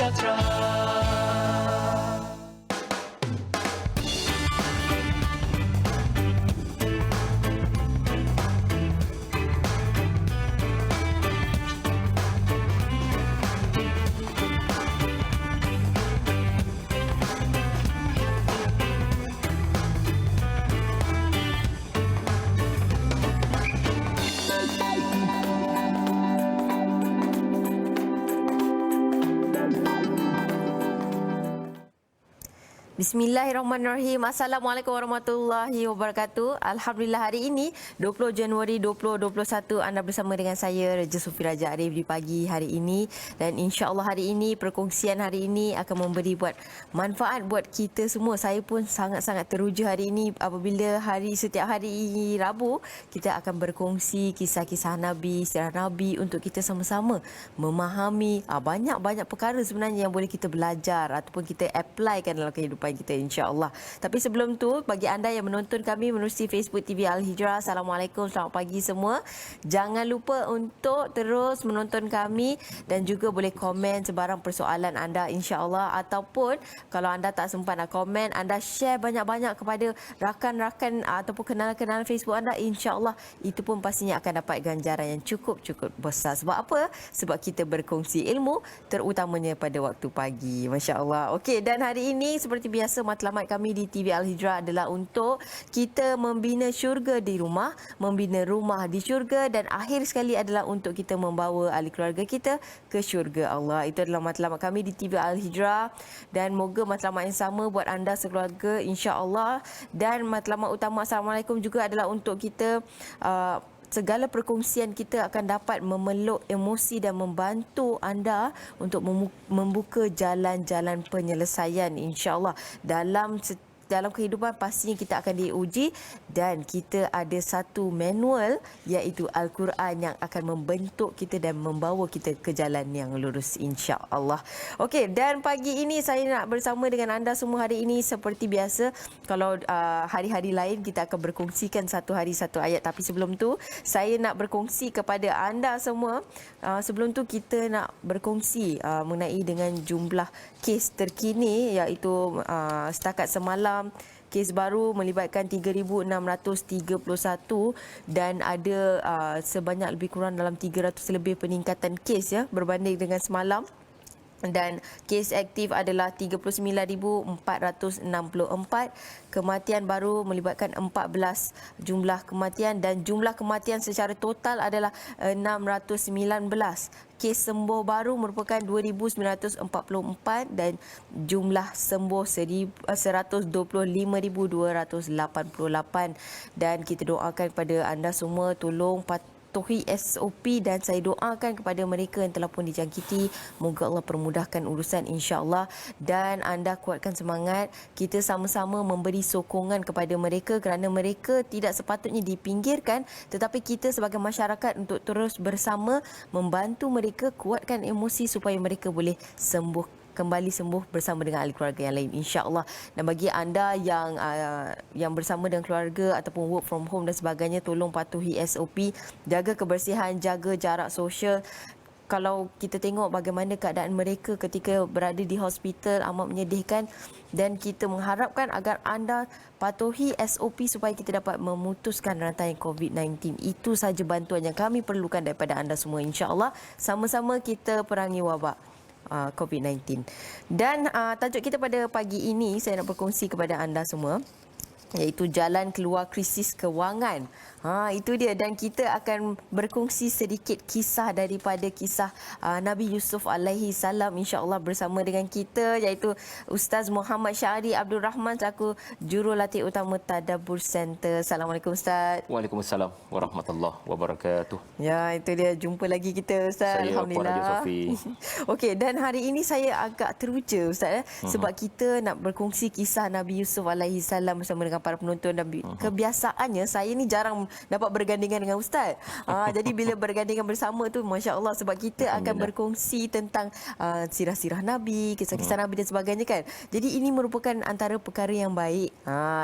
Sejahtera. Bismillahirrahmanirrahim. Assalamualaikum warahmatullahi wabarakatuh. Alhamdulillah hari ini 20 Januari 2021 anda bersama dengan saya Raja Sufi Raja Arif di pagi hari ini, dan insya-Allah hari ini perkongsian hari ini akan memberi buat manfaat buat kita semua. Saya pun sangat-sangat teruja hari ini apabila setiap hari Rabu kita akan berkongsi kisah-kisah Nabi, sirah Nabi untuk kita sama-sama memahami banyak-banyak perkara sebenarnya yang boleh kita belajar ataupun kita applykan dalam kehidupan kita, insya-Allah. Tapi sebelum tu, bagi anda yang menonton kami menerusi Facebook TV Al-Hijrah, Assalamualaikum, selamat pagi semua. Jangan lupa untuk terus menonton kami dan juga boleh komen sebarang persoalan anda, insya-Allah, ataupun kalau anda tak sempat nak komen, anda share banyak-banyak kepada rakan-rakan ataupun kenalan-kenalan Facebook anda, insya-Allah itu pun pastinya akan dapat ganjaran yang cukup-cukup besar. Sebab apa? Sebab kita berkongsi ilmu, terutamanya pada waktu pagi. Masya-Allah. Okey, dan hari ini seperti biasa matlamat kami di TV Al-Hijrah adalah untuk kita membina syurga di rumah, membina rumah di syurga, dan akhir sekali adalah untuk kita membawa ahli keluarga kita ke syurga Allah. Itu adalah matlamat kami di TV Al-Hijrah, dan moga matlamat yang sama buat anda sekeluarga, insya-Allah. Dan matlamat utama Assalamualaikum juga adalah untuk kita segala perkongsian kita akan dapat memeluk emosi dan membantu anda untuk membuka jalan-jalan penyelesaian, insya-Allah. Dalam kehidupan pastinya kita akan diuji, dan kita ada satu manual iaitu Al-Quran yang akan membentuk kita dan membawa kita ke jalan yang lurus, insya-Allah. Okey, dan pagi ini saya nak bersama dengan anda semua hari ini seperti biasa. Kalau hari-hari lain kita akan berkongsikan satu hari satu ayat, tapi sebelum tu saya nak berkongsi kepada anda semua. Sebelum tu kita nak berkongsi mengenai dengan jumlah kes terkini, iaitu setakat semalam kes baru melibatkan 3,631 dan ada sebanyak lebih kurang dalam 300 lebih peningkatan kes berbanding dengan semalam. Dan kes aktif adalah 39,464. Kematian baru melibatkan 14 jumlah kematian, dan jumlah kematian secara total adalah 619. Kes sembuh baru merupakan 2,944 dan jumlah sembuh 125,288. Dan kita doakan kepada anda semua, tolong patuhi SOP, dan saya doakan kepada mereka yang telah pun dijangkiti, moga Allah permudahkan urusan, insya-Allah. Dan anda kuatkan semangat, kita sama-sama memberi sokongan kepada mereka kerana mereka tidak sepatutnya dipinggirkan, tetapi kita sebagai masyarakat untuk terus bersama membantu mereka, kuatkan emosi supaya mereka boleh kembali sembuh bersama dengan ahli keluarga yang lain, insya-Allah. Dan bagi anda yang bersama dengan keluarga ataupun work from home dan sebagainya, tolong patuhi SOP, jaga kebersihan, jaga jarak sosial. Kalau kita tengok bagaimana keadaan mereka ketika berada di hospital, amat menyedihkan, dan kita mengharapkan agar anda patuhi SOP supaya kita dapat memutuskan rantaian COVID-19. Itu sahaja bantuan yang kami perlukan daripada anda semua, insya-Allah. Sama-sama kita perangi wabak COVID-19. Dan tajuk kita pada pagi ini saya nak berkongsi kepada anda semua, iaitu jalan keluar krisis kewangan. Itu dia, dan kita akan berkongsi sedikit kisah daripada kisah Nabi Yusuf alaihi salam, insya-Allah, bersama dengan kita, iaitu Ustaz Muhammad Syahri Abdul Rahman selaku Jurulatih Utama Tadabbur Center. Assalamualaikum Ustaz. Waalaikumsalam warahmatullahi wabarakatuh. Ya, itu dia, jumpa lagi kita Ustaz. Saya Puan Raja Sofi. Okey, dan hari ini saya agak teruja Ustaz sebab kita nak berkongsi kisah Nabi Yusuf alaihi salam bersama dengan para penonton, dan kebiasaannya saya ni jarang dapat bergandingan dengan Ustaz. Jadi bila bergandingan bersama tu, Masya Allah, sebab kita akan berkongsi tentang sirah-sirah Nabi, kisah-kisah Nabi dan sebagainya kan. Jadi ini merupakan antara perkara yang baik.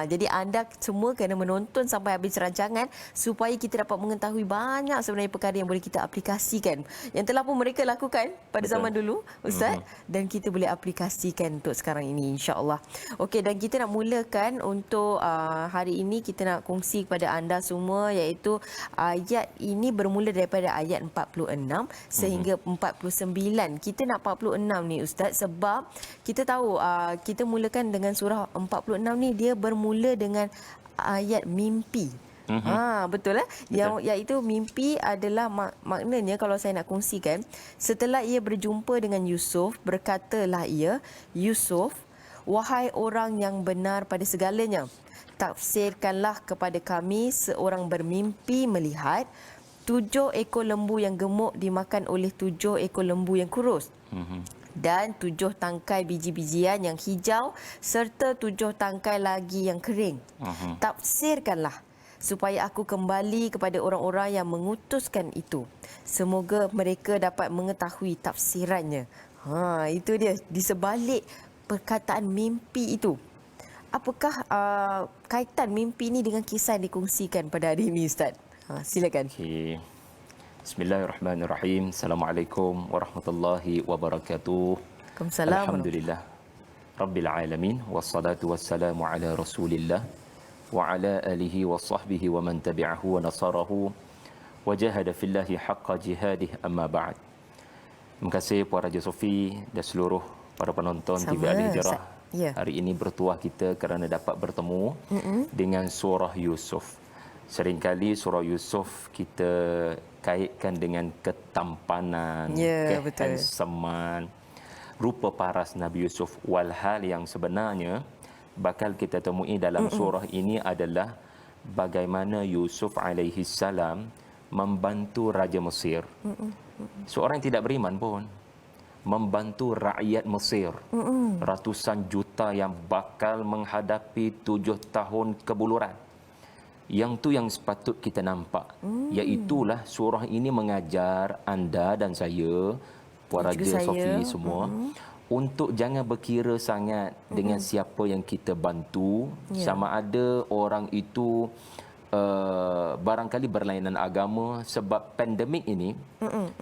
Jadi anda semua kena menonton sampai habis rancangan supaya kita dapat mengetahui banyak sebenarnya perkara yang boleh kita aplikasikan. Yang telah pun mereka lakukan pada zaman dulu, Ustaz, dan kita boleh aplikasikan untuk sekarang ini, insya-Allah. Okey, dan kita nak mulakan untuk hari ini kita nak kongsi kepada anda semua, iaitu ayat ini bermula daripada ayat 46 sehingga 49. Kita nak 46 ni, Ustaz, sebab kita tahu kita mulakan dengan surah 46 ni, dia bermula dengan ayat mimpi. Betul lah. Iaitu mimpi adalah maknanya, kalau saya nak kongsikan, setelah ia berjumpa dengan Yusuf, berkatalah ia, Yusuf, wahai orang yang benar pada segalanya, tafsirkanlah kepada kami seorang bermimpi melihat 7 ekor lembu yang gemuk dimakan oleh 7 ekor lembu yang kurus. Dan 7 tangkai biji-bijian yang hijau serta 7 tangkai lagi yang kering. Tafsirkanlah supaya aku kembali kepada orang-orang yang mengutuskan itu. Semoga mereka dapat mengetahui tafsirannya. Itu dia, di sebalik perkataan mimpi itu. Apakah kaitan mimpi ini dengan kisah yang dikongsikan pada hari ini, Ustaz? Silakan. Okay. Bismillahirrahmanirrahim. Assalamualaikum warahmatullahi wabarakatuh. Waalaikumsalam. Alhamdulillah Rabbil alamin, wassalatu wassalamu ala Rasulillah wa ala alihi wa sahbihi wa man tabi'ahu wa nasarahu wa jahada fillahi haqqa jihadih, amma ba'd. Terima kasih Puan Raja Sofi dan seluruh para penonton TV Al-Hijrah. Hari ini bertuah kita kerana dapat bertemu dengan surah Yusuf. Seringkali surah Yusuf kita kaitkan dengan ketampanan, kehandsaman, rupa paras Nabi Yusuf. Walhal yang sebenarnya bakal kita temui dalam surah ini adalah bagaimana Yusuf alaihi salam membantu Raja Mesir. Seorang yang tidak beriman pun membantu rakyat Mesir. Ratusan juta yang bakal menghadapi 7 tahun kebuluran. Yang tu yang sepatut kita nampak. Iaitulah surah ini mengajar anda dan saya, Puan Raja Sofi semua, untuk jangan berkira sangat dengan siapa yang kita bantu. Sama ada orang itu barangkali berlainan agama, sebab pandemik ini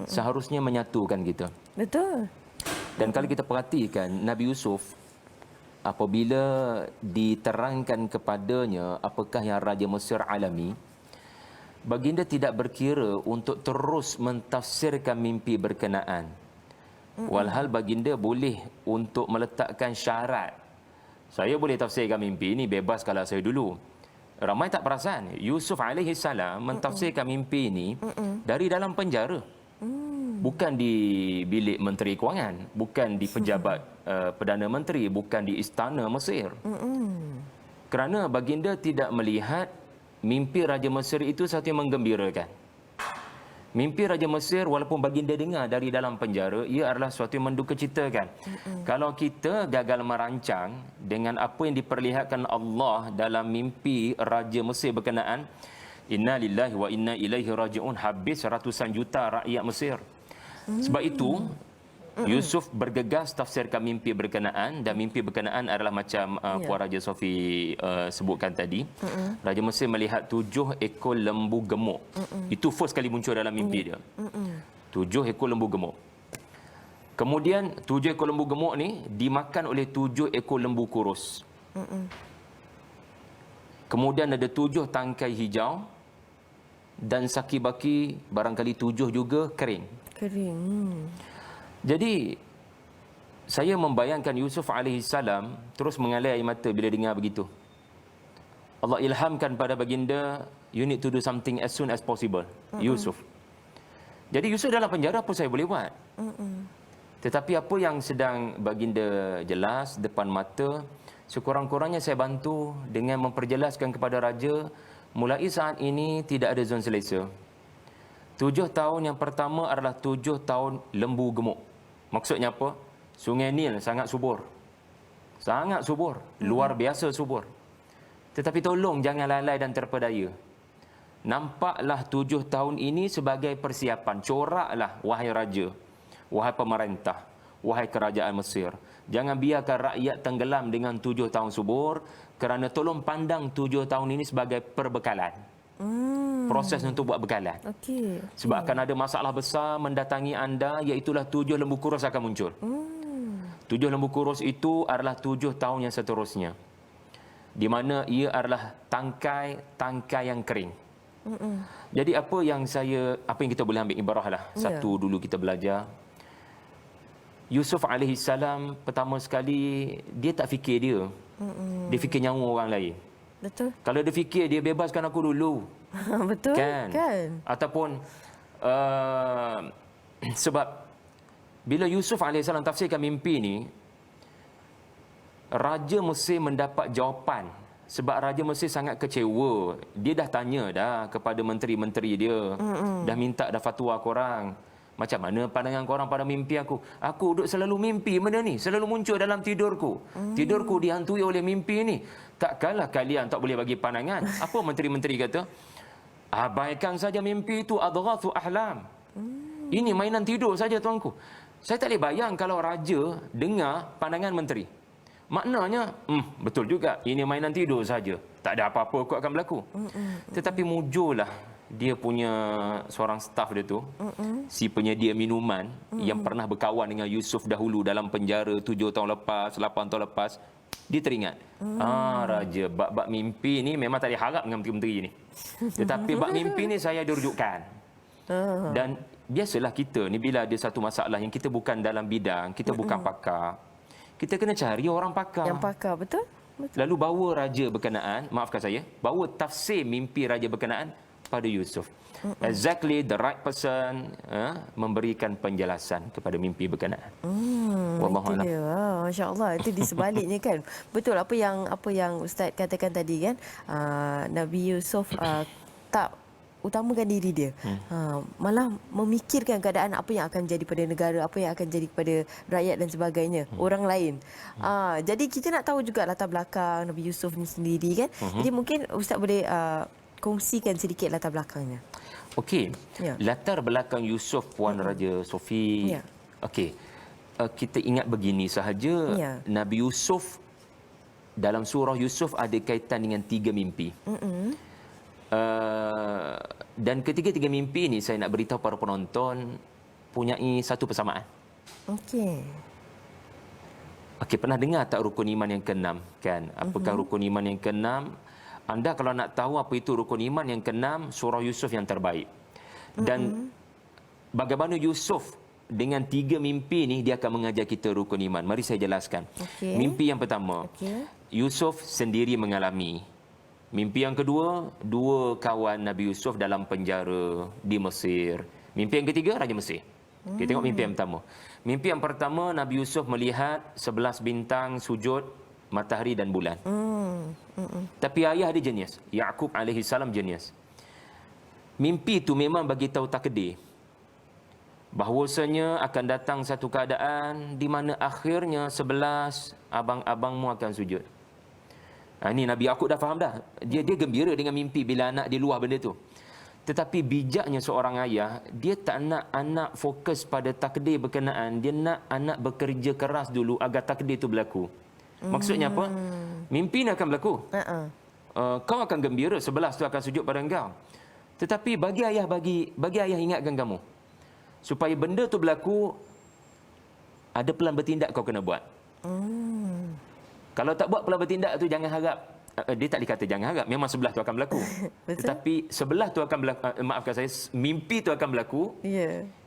seharusnya menyatukan kita. Betul. Dan kalau kita perhatikan Nabi Yusuf, apabila diterangkan kepadanya apakah yang Raja Mesir alami, baginda tidak berkira untuk terus mentafsirkan mimpi berkenaan. Walhal baginda boleh untuk meletakkan syarat. Saya boleh tafsirkan mimpi ini, bebas kalau saya dulu. Ramai tak perasan, Yusuf alaihi salam mentafsirkan mimpi ini dari dalam penjara. Bukan di bilik Menteri Kewangan, bukan di pejabat Perdana Menteri, bukan di istana Mesir. Kerana baginda tidak melihat mimpi Raja Mesir itu satu yang menggembirakan. Mimpi Raja Mesir walaupun baginda dengar dari dalam penjara, ia adalah suatu yang mendukacitakan. Kalau kita gagal merancang dengan apa yang diperlihatkan Allah dalam mimpi Raja Mesir berkenaan, inna lillahi wa inna ilaihi raji'un, habis ratusan juta rakyat Mesir. Sebab itu Yusuf bergegas tafsirkan mimpi berkenaan, dan mimpi berkenaan adalah macam Puan Raja Sofi sebutkan tadi. Raja Mesir melihat 7 ekor lembu gemuk. Itu first kali muncul dalam mimpi dia. 7 ekor lembu gemuk. Kemudian 7 ekor lembu gemuk ni dimakan oleh 7 ekor lembu kurus. Kemudian ada 7 tangkai hijau, dan saki-baki barangkali 7 juga kering. Jadi saya membayangkan Yusuf alaihi salam terus mengalir air mata bila dengar begitu. Allah ilhamkan pada baginda, you need to do something as soon as possible. Yusuf. Jadi Yusuf dalam penjara, apa saya boleh buat? Tetapi apa yang sedang baginda jelas depan mata, sekurang-kurangnya saya bantu dengan memperjelaskan kepada raja, mulai saat ini tidak ada zon selesa. 7 tahun yang pertama adalah 7 tahun lembu gemuk. Maksudnya apa? Sungai Nil sangat subur. Sangat subur. Luar biasa subur. Tetapi tolong jangan lalai dan terpedaya. nampaklah 7 tahun ini sebagai persiapan. Coraklah, wahai raja, wahai pemerintah, wahai kerajaan Mesir. Jangan biarkan rakyat tenggelam dengan 7 tahun subur, kerana tolong pandang 7 tahun ini sebagai perbekalan. Proses untuk buat bekalan. Okey. Sebab akan ada masalah besar mendatangi anda, iaitulah 7 lembu kurus akan muncul. 7 lembu kurus itu adalah 7 tahun yang seterusnya, di mana ia adalah tangkai yang kering. Jadi apa yang kita boleh ambil ibarah lah. Satu dulu kita belajar. Yusuf alaihissalam pertama sekali dia tak fikir dia. Dia fikir nyawa orang lain. Betul. Kalau dia fikir dia bebaskan aku dulu. Betul kan? Ataupun sebab bila Yusuf alaihissalam tafsirkan mimpi ni, Raja Mesir mendapat jawapan. Sebab Raja Mesir sangat kecewa. Dia dah tanya dah kepada menteri-menteri dia. Dah minta dah fatwa korang. Macam mana pandangan korang pada mimpi aku? Aku duduk selalu mimpi benda ni. Selalu muncul dalam tidurku. Tidurku dihantui oleh mimpi ni. Takkanlah kalian tak boleh bagi pandangan. Apa menteri-menteri kata? Abaikan saja mimpi itu, adghathu ahlam. Ini mainan tidur saja tuanku. Saya tak boleh bayang kalau raja dengar pandangan menteri. Maknanya, betul juga, ini mainan tidur saja. Tak ada apa-apa kot akan berlaku. Tetapi mujurlah dia punya seorang staf dia tu, si penyedia minuman yang pernah berkawan dengan Yusuf dahulu dalam penjara 7 tahun lepas, 8 tahun lepas. Dia teringat, raja, bab mimpi ni memang tak diharap dengan menteri-menteri ni. Tetapi bab mimpi ni saya ada rujukan. Dan biasalah kita ni bila ada satu masalah yang kita bukan dalam bidang, kita bukan pakar, kita kena cari orang pakar. Yang pakar, betul? Lalu bawa raja berkenaan, maafkan saya, bawa tafsir mimpi raja berkenaan pada Yusuf. Exactly the right person memberikan penjelasan kepada mimpi berkenaan. Itu dia. Masya-Allah, itu di sebaliknya kan. Betul apa yang Ustaz katakan tadi kan. Nabi Yusuf tak utamakan diri dia. Malah memikirkan keadaan apa yang akan jadi pada negara, apa yang akan jadi kepada rakyat dan sebagainya, orang lain. Jadi kita nak tahu juga latar belakang Nabi Yusuf ni sendiri kan. Jadi mungkin Ustaz boleh kongsikan sedikit latar belakangnya. Okey. Latar belakang Yusuf, Puan Raja Sofi. Okey. Kita ingat begini sahaja, Nabi Yusuf dalam surah Yusuf ada kaitan dengan 3 mimpi. Dan ketiga-tiga mimpi ini saya nak beritahu para penonton punyai satu persamaan. Okey, pernah dengar tak rukun iman yang ke-6 kan? Apakah rukun iman yang ke-6? Anda kalau nak tahu apa itu rukun iman yang ke-6, surah Yusuf yang terbaik. Dan bagaimana Yusuf dengan 3 mimpi ni dia akan mengajar kita rukun iman. Mari saya jelaskan. Mimpi yang pertama, Yusuf sendiri mengalami. Mimpi yang kedua, 2 kawan Nabi Yusuf dalam penjara di Mesir. Mimpi yang ketiga, Raja Mesir. Kita tengok mimpi yang pertama. Mimpi yang pertama, Nabi Yusuf melihat 11 bintang sujud, matahari dan bulan. Tapi ayah dia jenius. Yaqub alaihissalam jenius. Mimpi itu memang bagi tahu takdir. Bahawasanya akan datang satu keadaan di mana akhirnya 11 abang-abangmu akan sujud. Ini Nabi Yaqub dah faham dah. Dia gembira dengan mimpi bila anak dia luah benda tu. Tetapi bijaknya seorang ayah, dia tak nak anak fokus pada takdir berkenaan. Dia nak anak bekerja keras dulu agar takdir itu berlaku. Maksudnya apa? Mimpi ni akan berlaku. Kau akan gembira 11 tu akan sujud pada engkau. Tetapi bagi ayah ingatkan kamu, supaya benda tu berlaku, ada pelan bertindak kau kena buat. Kalau tak buat pelan bertindak tu jangan harap. Dia tak dikata jangan harap, memang 11 tu akan berlaku. Tetapi 11 tu akan berlaku, maafkan saya, mimpi tu akan berlaku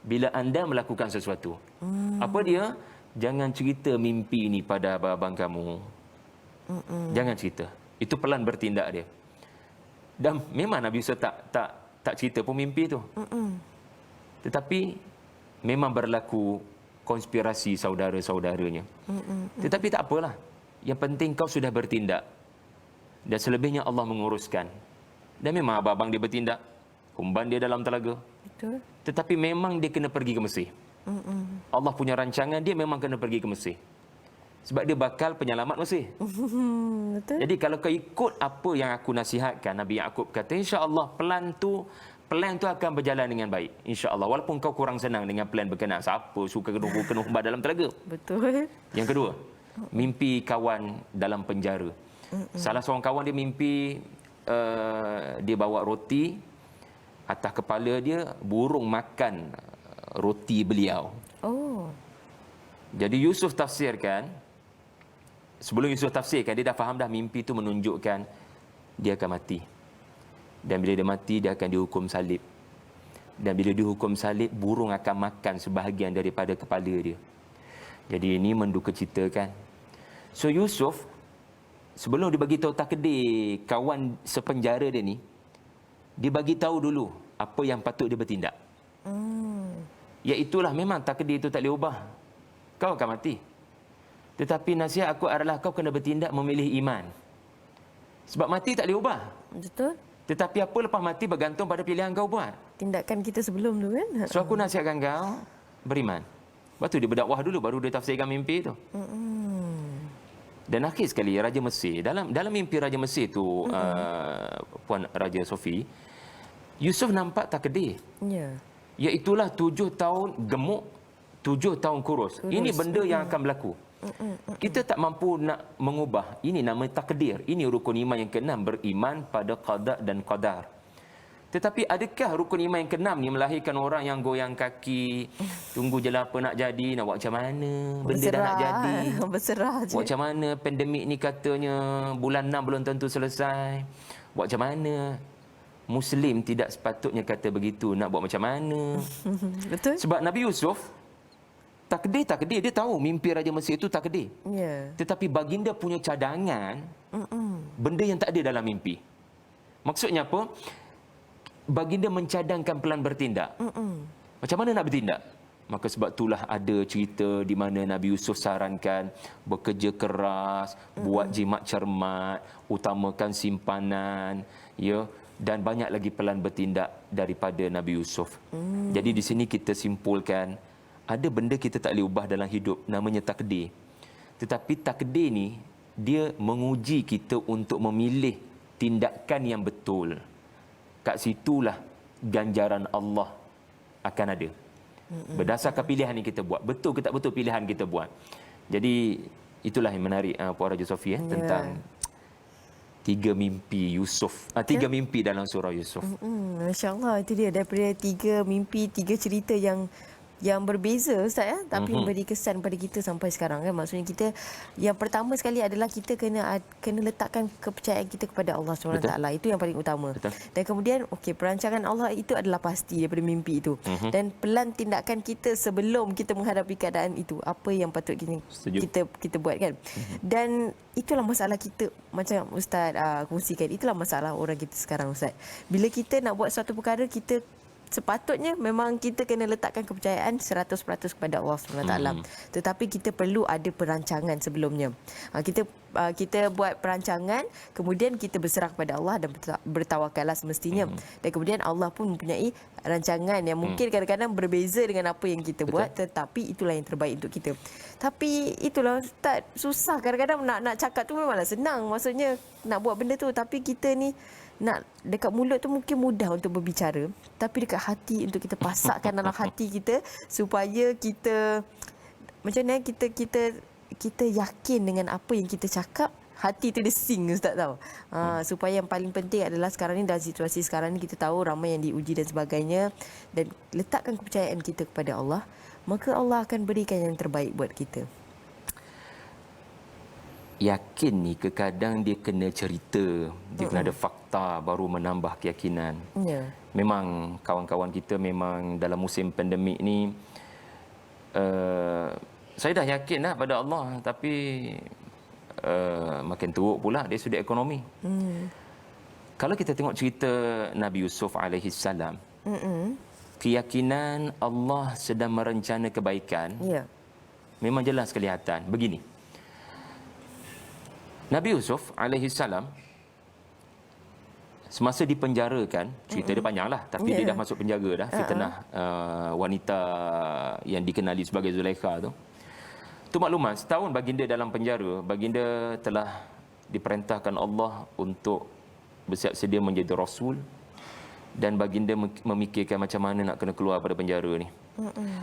bila anda melakukan sesuatu. Apa dia? Jangan cerita mimpi ini pada abang-abang kamu. Jangan cerita. Itu pelan bertindak dia. Dan memang Nabi Yusuf tak cerita pun mimpi tu. Tetapi memang berlaku konspirasi saudara-saudaranya. Tetapi tak apalah. Yang penting kau sudah bertindak. Dan selebihnya Allah menguruskan. Dan memang abang-abang dia bertindak. Umban dia dalam telaga. Betul. Tetapi memang dia kena pergi ke Mesir. Allah punya rancangan dia memang kena pergi ke Mesir. Sebab dia bakal penyelamat Mesir. Betul. Jadi kalau kau ikut apa yang aku nasihatkan, Nabi Yaqub kata, insya-Allah plan tu akan berjalan dengan baik. InsyaAllah. Walaupun kau kurang senang dengan plan berkenaan. Siapa suka kena humbar dalam telaga? Betul. Yang kedua, mimpi kawan dalam penjara. Salah seorang kawan dia mimpi dia bawa roti, atas kepala dia burung makan roti beliau. Oh. Jadi Yusuf tafsirkan, sebelum Yusuf tafsirkan, dia dah faham dah mimpi itu menunjukkan dia akan mati. Dan bila dia mati, dia akan dihukum salib. Dan bila dihukum salib, burung akan makan sebahagian daripada kepala dia. Jadi ini mendukacitakan. So Yusuf, sebelum dia bagi tahu takdir kawan sepenjara dia ni, dia bagi tahu dulu apa yang patut dia bertindak. Iaitulah memang takdir itu tak boleh ubah. Kau akan mati. Tetapi nasihat aku adalah kau kena bertindak memilih iman. Sebab mati tak boleh ubah. Betul. Tetapi apa lepas mati bergantung pada pilihan kau buat. Tindakan kita sebelum tu kan. So aku nasihatkan kau beriman. Lepas tu dia berdakwah dulu, baru dia tafsirkan mimpi tu. Dan akhir sekali Raja Mesir, dalam mimpi Raja Mesir tu, Puan Raja Sofi, Yusuf nampak takdir. Ya. Iaitulah 7 tahun gemuk, 7 tahun kurus. Ini benda yang akan berlaku. Kita tak mampu nak mengubah. Ini nama takdir. Ini rukun iman yang ke-6, beriman pada qada dan qadar. Tetapi adakah rukun iman yang ke-6 ni melahirkan orang yang goyang kaki, tunggu je lah apa nak jadi, nak buat macam mana, benda dah nak jadi. Berserah je. Buat macam mana, pandemik ni katanya bulan 6 belum tentu selesai. Buat macam mana. Muslim tidak sepatutnya kata begitu, nak buat macam mana. Betul. Sebab Nabi Yusuf, takdir, dia tahu mimpi Raja Mesir itu takdir. Ya. Tetapi baginda punya cadangan, benda yang tak ada dalam mimpi. Maksudnya apa? Baginda mencadangkan pelan bertindak. Macam mana nak bertindak? Maka sebab itulah ada cerita di mana Nabi Yusuf sarankan bekerja keras, buat jimat cermat, utamakan simpanan, ya, dan banyak lagi pelan bertindak daripada Nabi Yusuf. Jadi di sini kita simpulkan, ada benda kita tak boleh ubah dalam hidup, namanya takdir. Tetapi takdir ni, dia menguji kita untuk memilih tindakan yang betul. Kat situlah ganjaran Allah akan ada. Berdasarkan pilihan yang kita buat. Betul ke tak betul pilihan kita buat. Jadi itulah yang menarik Puan Raja Sofi tentang 3 mimpi Yusuf. 3 mimpi dalam surah Yusuf. Masya Allah, itu dia, daripada 3 mimpi, 3 cerita yang berbeza Ustaz ya, tapi memberi kesan pada kita sampai sekarang kan. Maksudnya kita yang pertama sekali adalah kita kena letakkan kepercayaan kita kepada Allah SWT. Itu yang paling utama. Betul. Dan kemudian perancangan Allah itu adalah pasti daripada mimpi itu. Dan pelan tindakan kita sebelum kita menghadapi keadaan itu, apa yang patut kita buat kan. Dan itulah masalah kita, macam Ustaz kongsikan, itulah masalah orang kita sekarang Ustaz. Bila kita nak buat suatu perkara, kita sepatutnya memang kita kena letakkan kepercayaan 100% kepada Allah SWT. Tetapi kita perlu ada perancangan sebelumnya. Kita buat perancangan, kemudian kita berserah kepada Allah dan bertawakallah semestinya. Dan kemudian Allah pun mempunyai rancangan yang mungkin kadang-kadang berbeza dengan apa yang kita buat, tetapi itulah yang terbaik untuk kita. Tapi itulah Ustaz, susah kadang-kadang nak cakap tu memanglah senang. Maksudnya nak buat benda tu, tapi kita ni nak dekat mulut tu mungkin mudah untuk berbicara, tapi dekat hati untuk kita pasakkan dalam hati kita supaya kita macam mana kita yakin dengan apa yang kita cakap, hati tu dia sing Ustaz tahu. Supaya yang paling penting adalah sekarang ni, dalam situasi sekarang ni kita tahu ramai yang diuji dan sebagainya, dan letakkan kepercayaan kita kepada Allah, maka Allah akan berikan yang terbaik buat kita. Yakin ni kadang dia kena cerita, dia kena ada fakta baru menambah keyakinan. Memang kawan-kawan kita memang dalam musim pandemik ni, saya dah yakin dah pada Allah, tapi makin teruk pula dari sudut ekonomi. Kalau kita tengok cerita Nabi Yusuf alaihi salam, keyakinan Allah sedang merencana kebaikan, memang jelas kelihatan. Begini, Nabi Yusuf alaihi salam semasa dipenjarakan, cerita dia panjanglah, tapi dia dah masuk penjara dah, fitnah wanita yang dikenali sebagai Zulaikha tu. Untuk makluman, setahun baginda dalam penjara, baginda telah diperintahkan Allah untuk bersiap sedia menjadi rasul, dan baginda memikirkan macam mana nak kena keluar pada penjara ni.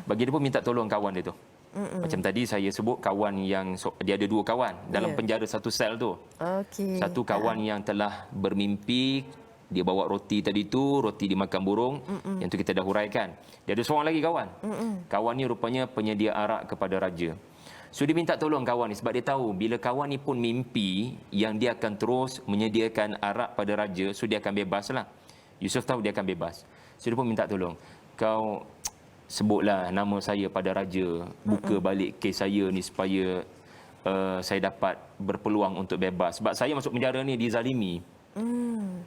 Baginda pun minta tolong kawan dia tu. Macam tadi saya sebut kawan yang dia ada 2 kawan dalam penjara satu sel tu. Satu kawan yang telah bermimpi dia bawa roti tadi tu, roti dimakan burung, yang tu kita dah huraikan. Dia ada seorang lagi kawan. Kawan ni rupanya penyedia arak kepada raja. So dia minta tolong kawan ni sebab dia tahu bila kawan ni pun mimpi yang dia akan terus menyediakan arak pada raja, so dia akan bebas lah. Yusuf tahu dia akan bebas. So dia pun minta tolong. Kau sebutlah nama saya pada raja, buka balik kes saya ni supaya saya dapat berpeluang untuk bebas. Sebab saya masuk penjara ni dizalimi.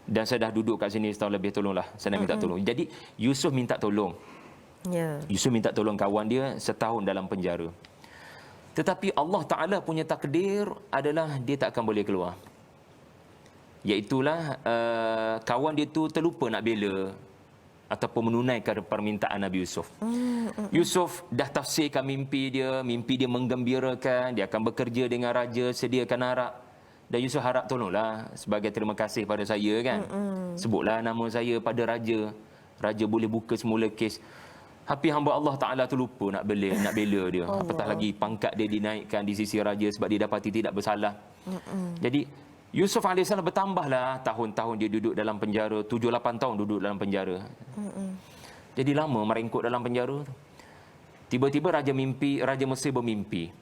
Dan saya dah duduk kat sini setahun lebih, tolonglah. Saya nak minta tolong. Jadi Yusuf minta tolong. Yusuf minta tolong kawan dia setahun dalam penjara. Tetapi Allah Ta'ala punya takdir adalah dia tak akan boleh keluar. Iaitulah kawan dia tu terlupa nak bela ataupun menunaikan permintaan Nabi Yusuf. Yusuf dah tafsirkan mimpi dia menggembirakan, dia akan bekerja dengan raja, sediakan arak. Dan Yusuf harap tolonglah sebagai terima kasih pada saya kan. Sebutlah nama saya pada raja. Raja boleh buka semula kes. Tapi hamba Allah Ta'ala tu lupa nak bela dia. Apatah lagi pangkat dia dinaikkan di sisi raja sebab dia dapati tidak bersalah. Jadi Yusuf AS bertambahlah tahun-tahun dia duduk dalam penjara. 7-8 tahun duduk dalam penjara. Jadi lama merengkuk dalam penjara. Tiba-tiba Raja Mesir bermimpi.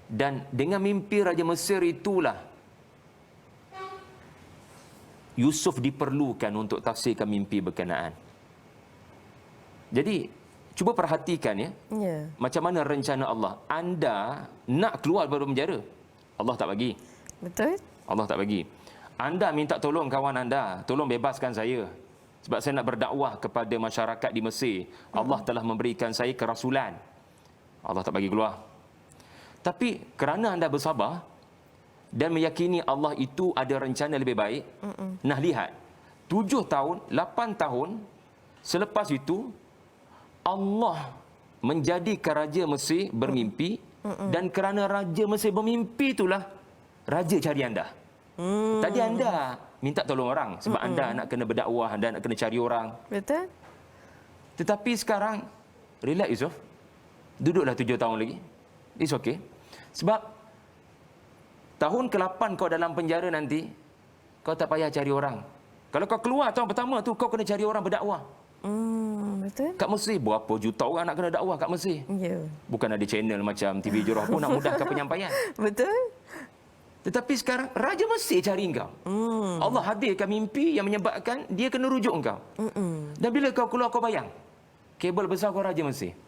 Dan dengan mimpi Raja Mesir itulah Yusuf diperlukan untuk tafsirkan mimpi berkenaan. Jadi cuba perhatikan ya. Macam mana rencana Allah. Anda nak keluar dari penjara, Allah tak bagi. Betul. Allah tak bagi. Anda minta tolong kawan anda, tolong bebaskan saya. Sebab saya nak berdakwah kepada masyarakat di Mesir. Allah telah memberikan saya kerasulan. Allah tak bagi keluar. Tapi kerana anda bersabar dan meyakini Allah itu ada rencana lebih baik, nah lihat, 7 tahun, 8 tahun selepas itu, Allah menjadikan Raja Mesir bermimpi, dan kerana Raja Mesir bermimpi itulah Raja cari anda. Tadi anda minta tolong orang sebab anda nak kena berdakwah, anda nak kena cari orang. Betul. Tetapi sekarang, relax Yusuf. Duduklah 7 tahun lagi. It's okay. Sebab tahun ke-8 kau dalam penjara nanti, kau tak payah cari orang. Kalau kau keluar tahun pertama tu, kau kena cari orang berdakwah. Betul. Kat Mesir, berapa juta orang nak kena dakwah kat Mesir. Bukan ada channel macam TV Jorah pun nak mudahkan penyampaian. Betul. Tetapi sekarang Raja Mesir cari engkau. Allah hadirkan mimpi yang menyebabkan dia kena rujuk engkau. Dan bila kau keluar, kau bayang kabel besar kau Raja Mesir.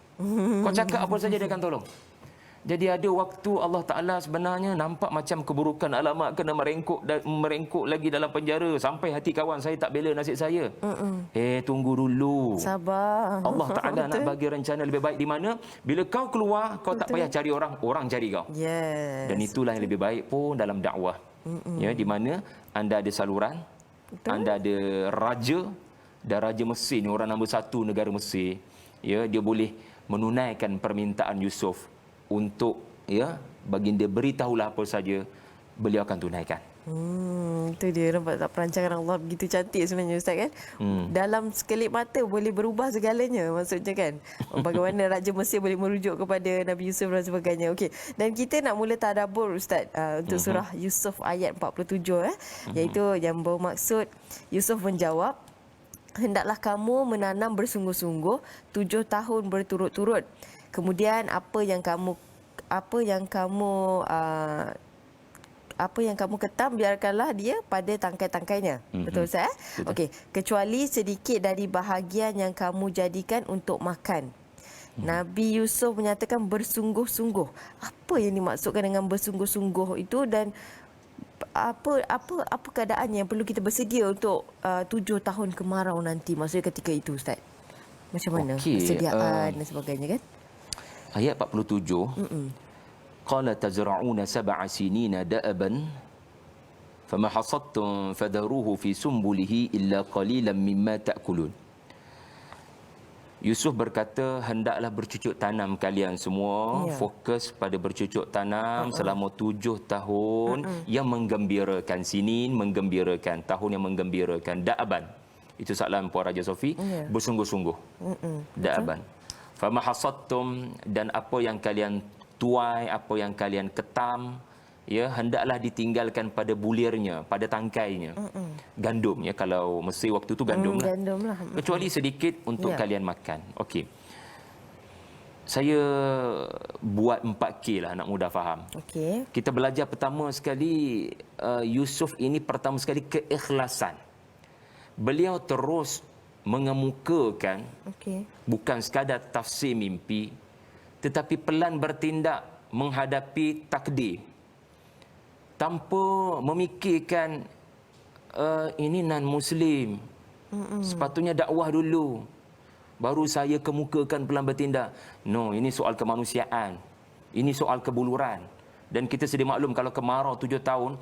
Kau cakap apa saja dia akan tolong. Jadi ada waktu Allah Ta'ala sebenarnya nampak macam keburukan, alamak kena merengkuk lagi dalam penjara sampai hati kawan saya tak bela nasib saya. Tunggu dulu. Sabar. Allah Ta'ala nak bagi rencana lebih baik di mana bila kau keluar, kau tak payah cari orang, orang cari kau. Dan itulah yang lebih baik pun dalam dakwah. Ya, di mana anda ada saluran, anda ada raja, dan Raja Mesir ni orang nombor 1 negara Mesir. Ya, dia boleh menunaikan permintaan Yusuf untuk baginda beritahulah apa saja, beliau akan tunaikan. Itu dia, nampak tak perancangan Allah begitu cantik sebenarnya Ustaz kan. Dalam sekelip mata boleh berubah segalanya, maksudnya kan. Bagaimana Raja Mesir boleh merujuk kepada Nabi Yusuf dan sebagainya. Okey, dan kita nak mula tadabbur Ustaz untuk surah Yusuf ayat 47 iaitu yang bermaksud Yusuf menjawab, hendaklah kamu menanam bersungguh-sungguh 7 tahun berturut-turut. Kemudian apa yang kamu ketam, biarkanlah dia pada tangkai-tangkainya. Betul Ustaz? Okey, kecuali sedikit dari bahagian yang kamu jadikan untuk makan. Nabi Yusuf menyatakan bersungguh-sungguh. Apa yang dimaksudkan dengan bersungguh-sungguh itu, dan apa keadaan yang perlu kita bersedia untuk 7 tahun kemarau nanti, maksudnya ketika itu Ustaz? Macam mana persediaan dan sebagainya kan? Ayat 47. Qala tazra'una sab'a sinina da'aban fama hasadtum fadaruhu fi sumbulihi illa qalilan mimma ta'kulun. Yusuf berkata, hendaklah bercucuk tanam kalian semua, fokus pada bercucuk tanam selama 7 tahun yang menggembirakan, sinin menggembirakan, tahun yang menggembirakan, da'aban. Itu soalan Puan Raja Sofi, bersungguh-sungguh. Da'aban. Fama hasadtum, dan apa yang kalian tuai, apa yang kalian ketam, ya, hendaklah ditinggalkan pada bulirnya, pada tangkainya. Gandum, ya, kalau Mesir waktu itu gandum lah. Gandum lah. Kecuali sedikit untuk kalian makan. Okey. Saya buat 4K lah, nak mudah faham. Okey. Kita belajar pertama sekali, Yusuf ini pertama sekali keikhlasan. Beliau terus mengemukakan bukan sekadar tafsir mimpi, tetapi pelan bertindak menghadapi takdir. Tanpa memikirkan ini non-Muslim. Sepatutnya dakwah dulu. Baru saya kemukakan pelan bertindak. No, ini soal kemanusiaan. Ini soal kebuluran. Dan kita sedia maklum kalau kemarau 7 tahun,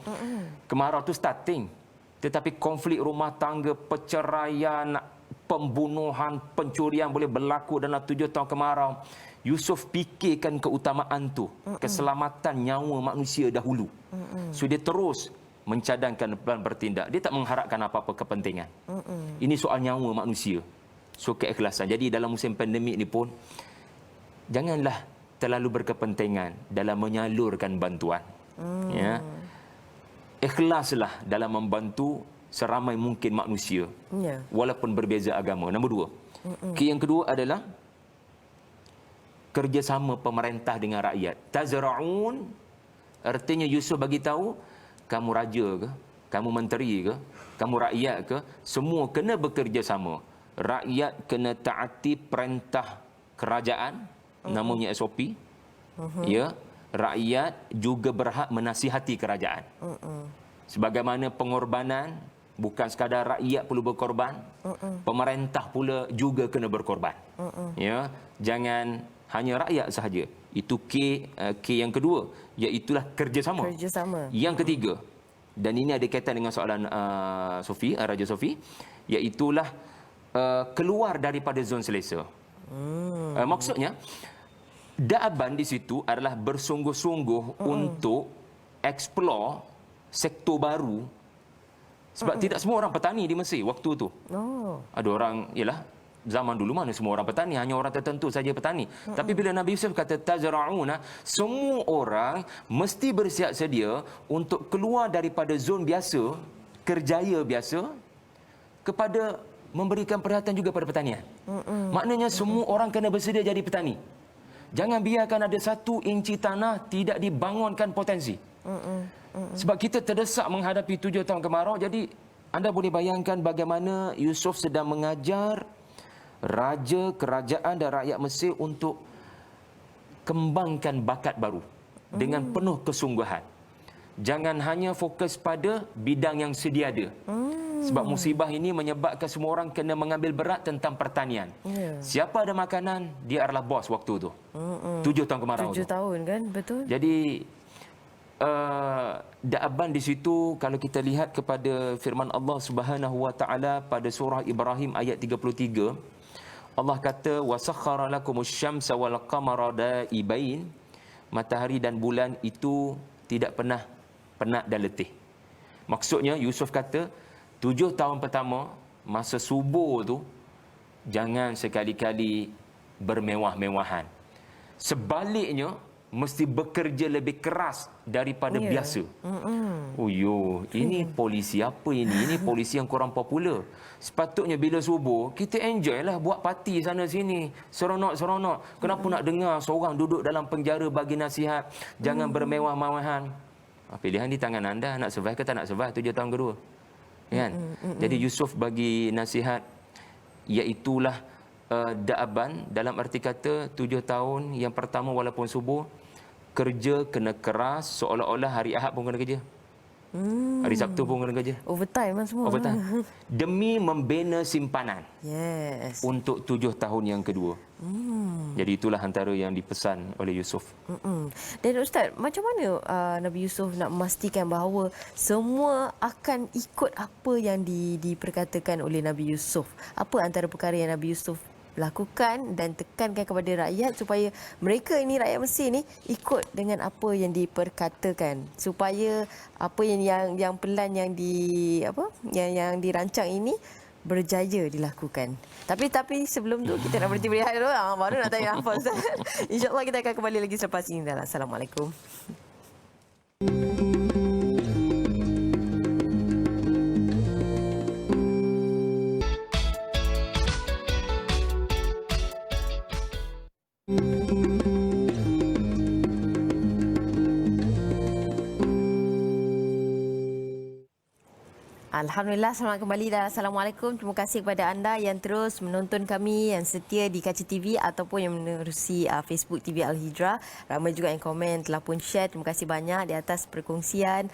kemarau tu starting. Tetapi konflik rumah tangga, perceraian, pembunuhan, pencurian boleh berlaku dalam 7 tahun kemarau. Yusuf fikirkan keutamaan tu, keselamatan nyawa manusia dahulu. So dia terus mencadangkan pelan bertindak. Dia tak mengharapkan apa-apa kepentingan. Ini soal nyawa manusia. So keikhlasan. Jadi dalam musim pandemik ni pun, janganlah terlalu berkepentingan dalam menyalurkan bantuan. Ya. Ikhlaslah dalam membantu seramai mungkin manusia. Walaupun berbeza agama. Nombor 2. Yang kedua adalah kerjasama pemerintah dengan rakyat. Tazra'un, artinya Yusuf bagi tahu, kamu raja ke, kamu menteri ke, kamu rakyat ke, semua kena bekerjasama. Rakyat kena taati perintah kerajaan, namanya SOP. Ya, rakyat juga berhak menasihati kerajaan. Sebagaimana pengorbanan, bukan sekadar rakyat perlu berkorban, pemerintah pula juga kena berkorban. Ya, jangan hanya rakyat sahaja. Itu K yang kedua, iaitulah kerjasama. Yang ketiga, dan ini ada kaitan dengan soalan Sofi, Raja Sofi, iaitulah keluar daripada zon selesa. Maksudnya, da'aban di situ adalah bersungguh-sungguh untuk explore sektor baru. Sebab tidak semua orang petani di Mesir waktu tu. Ada orang, ialah zaman dulu mana semua orang petani, hanya orang tertentu saja petani. Tapi bila Nabi Yusuf kata tazra'una, semua orang mesti bersiap sedia untuk keluar daripada zon biasa, kerjaya biasa, kepada memberikan perhatian juga pada pertanian. Maknanya semua orang kena bersedia jadi petani. Jangan biarkan ada 1 inci tanah tidak dibangunkan potensi. Sebab kita terdesak menghadapi 7 tahun kemarau. Jadi anda boleh bayangkan bagaimana Yusuf sedang mengajar raja, kerajaan dan rakyat Mesir untuk kembangkan bakat baru dengan penuh kesungguhan. Jangan hanya fokus pada bidang yang sedia ada. Sebab musibah ini menyebabkan semua orang kena mengambil berat tentang pertanian. Siapa ada makanan, dia adalah bos waktu tu. 7 tahun kemarau 7 tahun kan, betul. Jadi da'aban di situ, kalau kita lihat kepada firman Allah Subhanahu wa taala pada surah Ibrahim ayat 33, Allah kata wasakhkhara lakumus syamsa wal qamara da'ibain, matahari dan bulan itu tidak pernah penat dan letih. Maksudnya Yusuf kata 7 tahun pertama masa subur tu jangan sekali-kali bermewah-mewahan. Sebaliknya mesti bekerja lebih keras daripada biasa. Ini polisi apa ini? Ini polisi yang kurang popular. Sepatutnya bila subuh, kita enjoy lah buat parti sana sini. Seronok-seronok. Kenapa nak dengar seorang duduk dalam penjara bagi nasihat? Jangan bermewah-mewahan. Pilihan di tangan anda, nak survive ke tak nak survive 7 tahun kedua. Kan? Jadi Yusuf bagi nasihat, iaitulah da'aban, dalam arti kata 7 tahun yang pertama walaupun subuh, kerja kena keras, seolah-olah hari Ahad pun kena kerja. Hari Sabtu pun kena kerja. Overtime lah semua. Overtime. Demi membina simpanan. Untuk 7 tahun yang kedua. Jadi itulah antara yang dipesan oleh Yusuf. Dan Ustaz, macam mana Nabi Yusuf nak memastikan bahawa semua akan ikut apa yang diperkatakan oleh Nabi Yusuf? Apa antara perkara yang Nabi Yusuf lakukan dan tekankan kepada rakyat supaya mereka ini, rakyat Mesir ni, ikut dengan apa yang diperkatakan, supaya apa yang pelan yang yang dirancang ini berjaya dilakukan. Tapi sebelum tu kita nak berhenti berehat dulu, baru nak tanya apa Ustaz. InsyaAllah kita akan kembali lagi selepas ini. Assalamualaikum. Alhamdulillah, selamat kembali dan Assalamualaikum. Terima kasih kepada anda yang terus menonton kami, yang setia di Kaca TV ataupun yang menerusi Facebook TV Al-Hijrah. Ramai juga yang komen, telah pun share. Terima kasih banyak di atas perkongsian,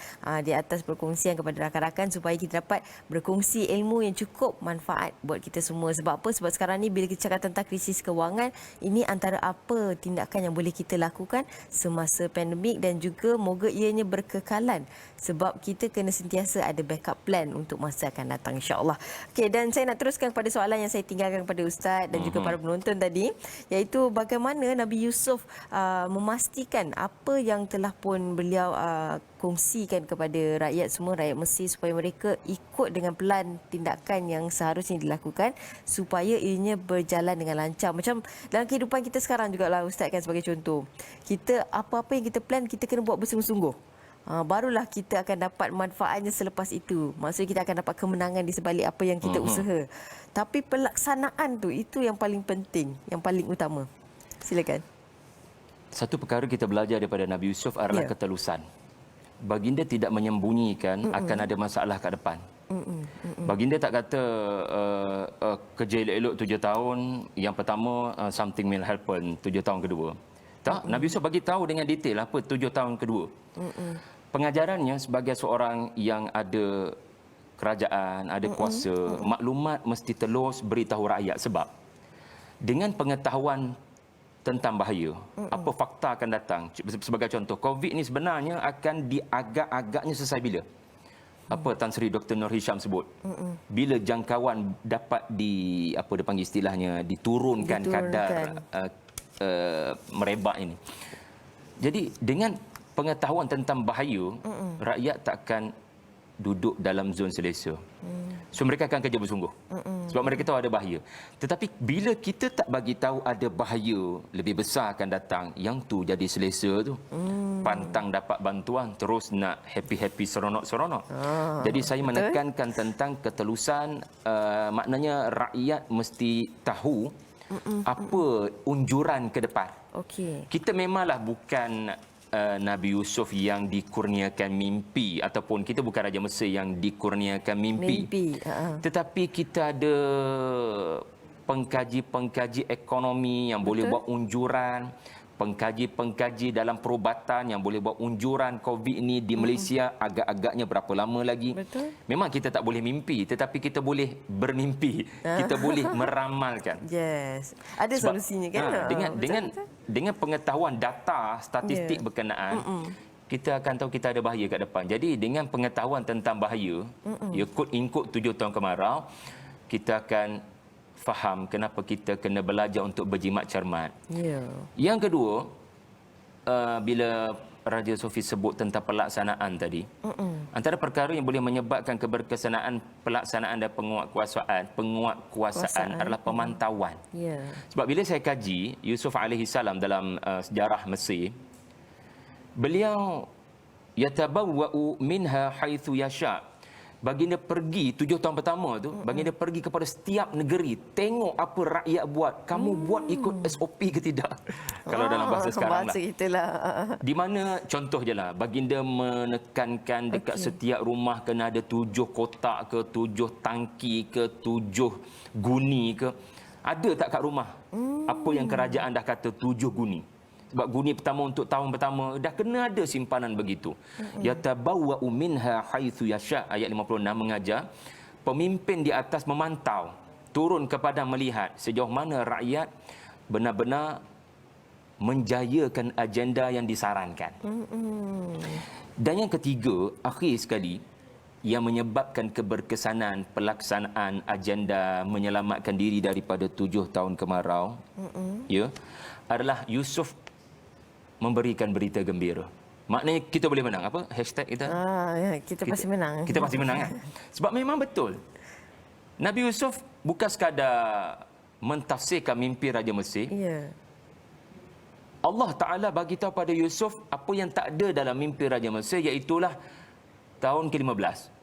kepada rakan-rakan supaya kita dapat berkongsi ilmu yang cukup manfaat buat kita semua. Sebab apa? Sebab sekarang ni bila kita cakap tentang krisis kewangan, ini antara apa tindakan yang boleh kita lakukan semasa pandemik dan juga moga ianya berkekalan. Sebab kita kena sentiasa ada backup plan untuk masa akan datang, insya-Allah. Okey, dan saya nak teruskan kepada soalan yang saya tinggalkan kepada Ustaz dan juga para penonton tadi, iaitu bagaimana Nabi Yusuf memastikan apa yang telah pun beliau kongsikan kepada rakyat semua, rakyat Mesir, supaya mereka ikut dengan pelan tindakan yang seharusnya dilakukan supaya ianya berjalan dengan lancar. Macam dalam kehidupan kita sekarang jugalah Ustaz, kan, sebagai contoh. Kita apa-apa yang kita plan, kita kena buat bersungguh-sungguh. Barulah kita akan dapat manfaatnya selepas itu. Maksudnya kita akan dapat kemenangan di sebalik apa yang kita usaha. Tapi pelaksanaan tu, itu yang paling penting, yang paling utama. Silakan. Satu perkara kita belajar daripada Nabi Yusuf adalah ketelusan. Baginda tidak menyembunyikan akan ada masalah ke depan. Baginda tak kata kerja elok-elok 7 tahun, yang pertama something will happen 7 tahun kedua. Tak, Nabi Yusuf bagi tahu dengan detail apa 7 tahun kedua. Pengajarannya sebagai seorang yang ada kerajaan, ada kuasa, maklumat mesti terus beritahu rakyat. Sebab dengan pengetahuan tentang bahaya, apa fakta akan datang. Sebagai contoh, COVID ni sebenarnya akan diagak-agaknya selesai bila? Apa Tan Sri Dr. Nur Hisham sebut? Bila jangkauan dapat apa dia panggil istilahnya, diturunkan. Kadar merebak ini. Jadi dengan pengetahuan tentang bahaya, rakyat takkan duduk dalam zon selesa. So mereka akan kerja bersungguh. Sebab mereka tahu ada bahaya. Tetapi bila kita tak bagi tahu ada bahaya lebih besar akan datang, yang tu jadi selesa tu. Pantang dapat bantuan, terus nak happy-happy, seronok-seronok. Jadi saya menekankan tentang ketelusan, maknanya rakyat mesti tahu apa unjuran ke depan. Kita memanglah bukan Nabi Yusuf yang dikurniakan mimpi, ataupun kita bukan Raja Mesir yang dikurniakan mimpi. Tetapi kita ada pengkaji-pengkaji ekonomi yang boleh buat unjuran, pengkaji-pengkaji dalam perubatan yang boleh buat unjuran COVID ini di Malaysia agak-agaknya berapa lama lagi. Memang kita tak boleh mimpi, tetapi kita boleh bermimpi. Kita boleh meramalkan. Yes. Ada solusinya, kan? Dengan pengetahuan data statistik berkenaan, kita akan tahu kita ada bahaya kat depan. Jadi dengan pengetahuan tentang bahaya, ikut 7 tahun kemarau, kita akan faham kenapa kita kena belajar untuk berjimat cermat. Yang kedua, bila Raja Sofi sebut tentang pelaksanaan tadi, antara perkara yang boleh menyebabkan keberkesanaan pelaksanaan dan penguatkuasaan adalah pemantauan. Sebab bila saya kaji Yusuf alaihi salam dalam sejarah Mesir, beliau yatabawwa'u minha haitsu yasha. Baginda pergi 7 tahun pertama tu, baginda pergi kepada setiap negeri, tengok apa rakyat buat. Kamu buat ikut SOP ke tidak? Kalau dalam bahasa sekarang lah. Di mana contoh je lah, baginda menekankan dekat setiap rumah kena ada 7 kotak ke, 7 tangki ke, 7 guni ke. Ada tak kat rumah? Apa yang kerajaan dah kata 7 guni? Sebab guni pertama untuk tahun pertama dah kena ada simpanan begitu. Yatabawwa'u minha haitsu yasha, ayat 56 mengajar pemimpin di atas memantau, turun ke padang melihat sejauh mana rakyat benar-benar menjayakan agenda yang disarankan. Dan yang ketiga, akhir sekali, yang menyebabkan keberkesanan pelaksanaan agenda menyelamatkan diri daripada 7 tahun kemarau, ya, adalah Yusuf memberikan berita gembira. Maknanya kita boleh menang. Apa hashtag kita? Ya, kita pasti menang. Kita pasti menang kan? Sebab memang betul. Nabi Yusuf bukan sekadar mentafsirkan mimpi Raja Mesir. Ya. Allah Ta'ala bagi tahu pada Yusuf apa yang tak ada dalam mimpi Raja Mesir, iaitulah tahun ke-15.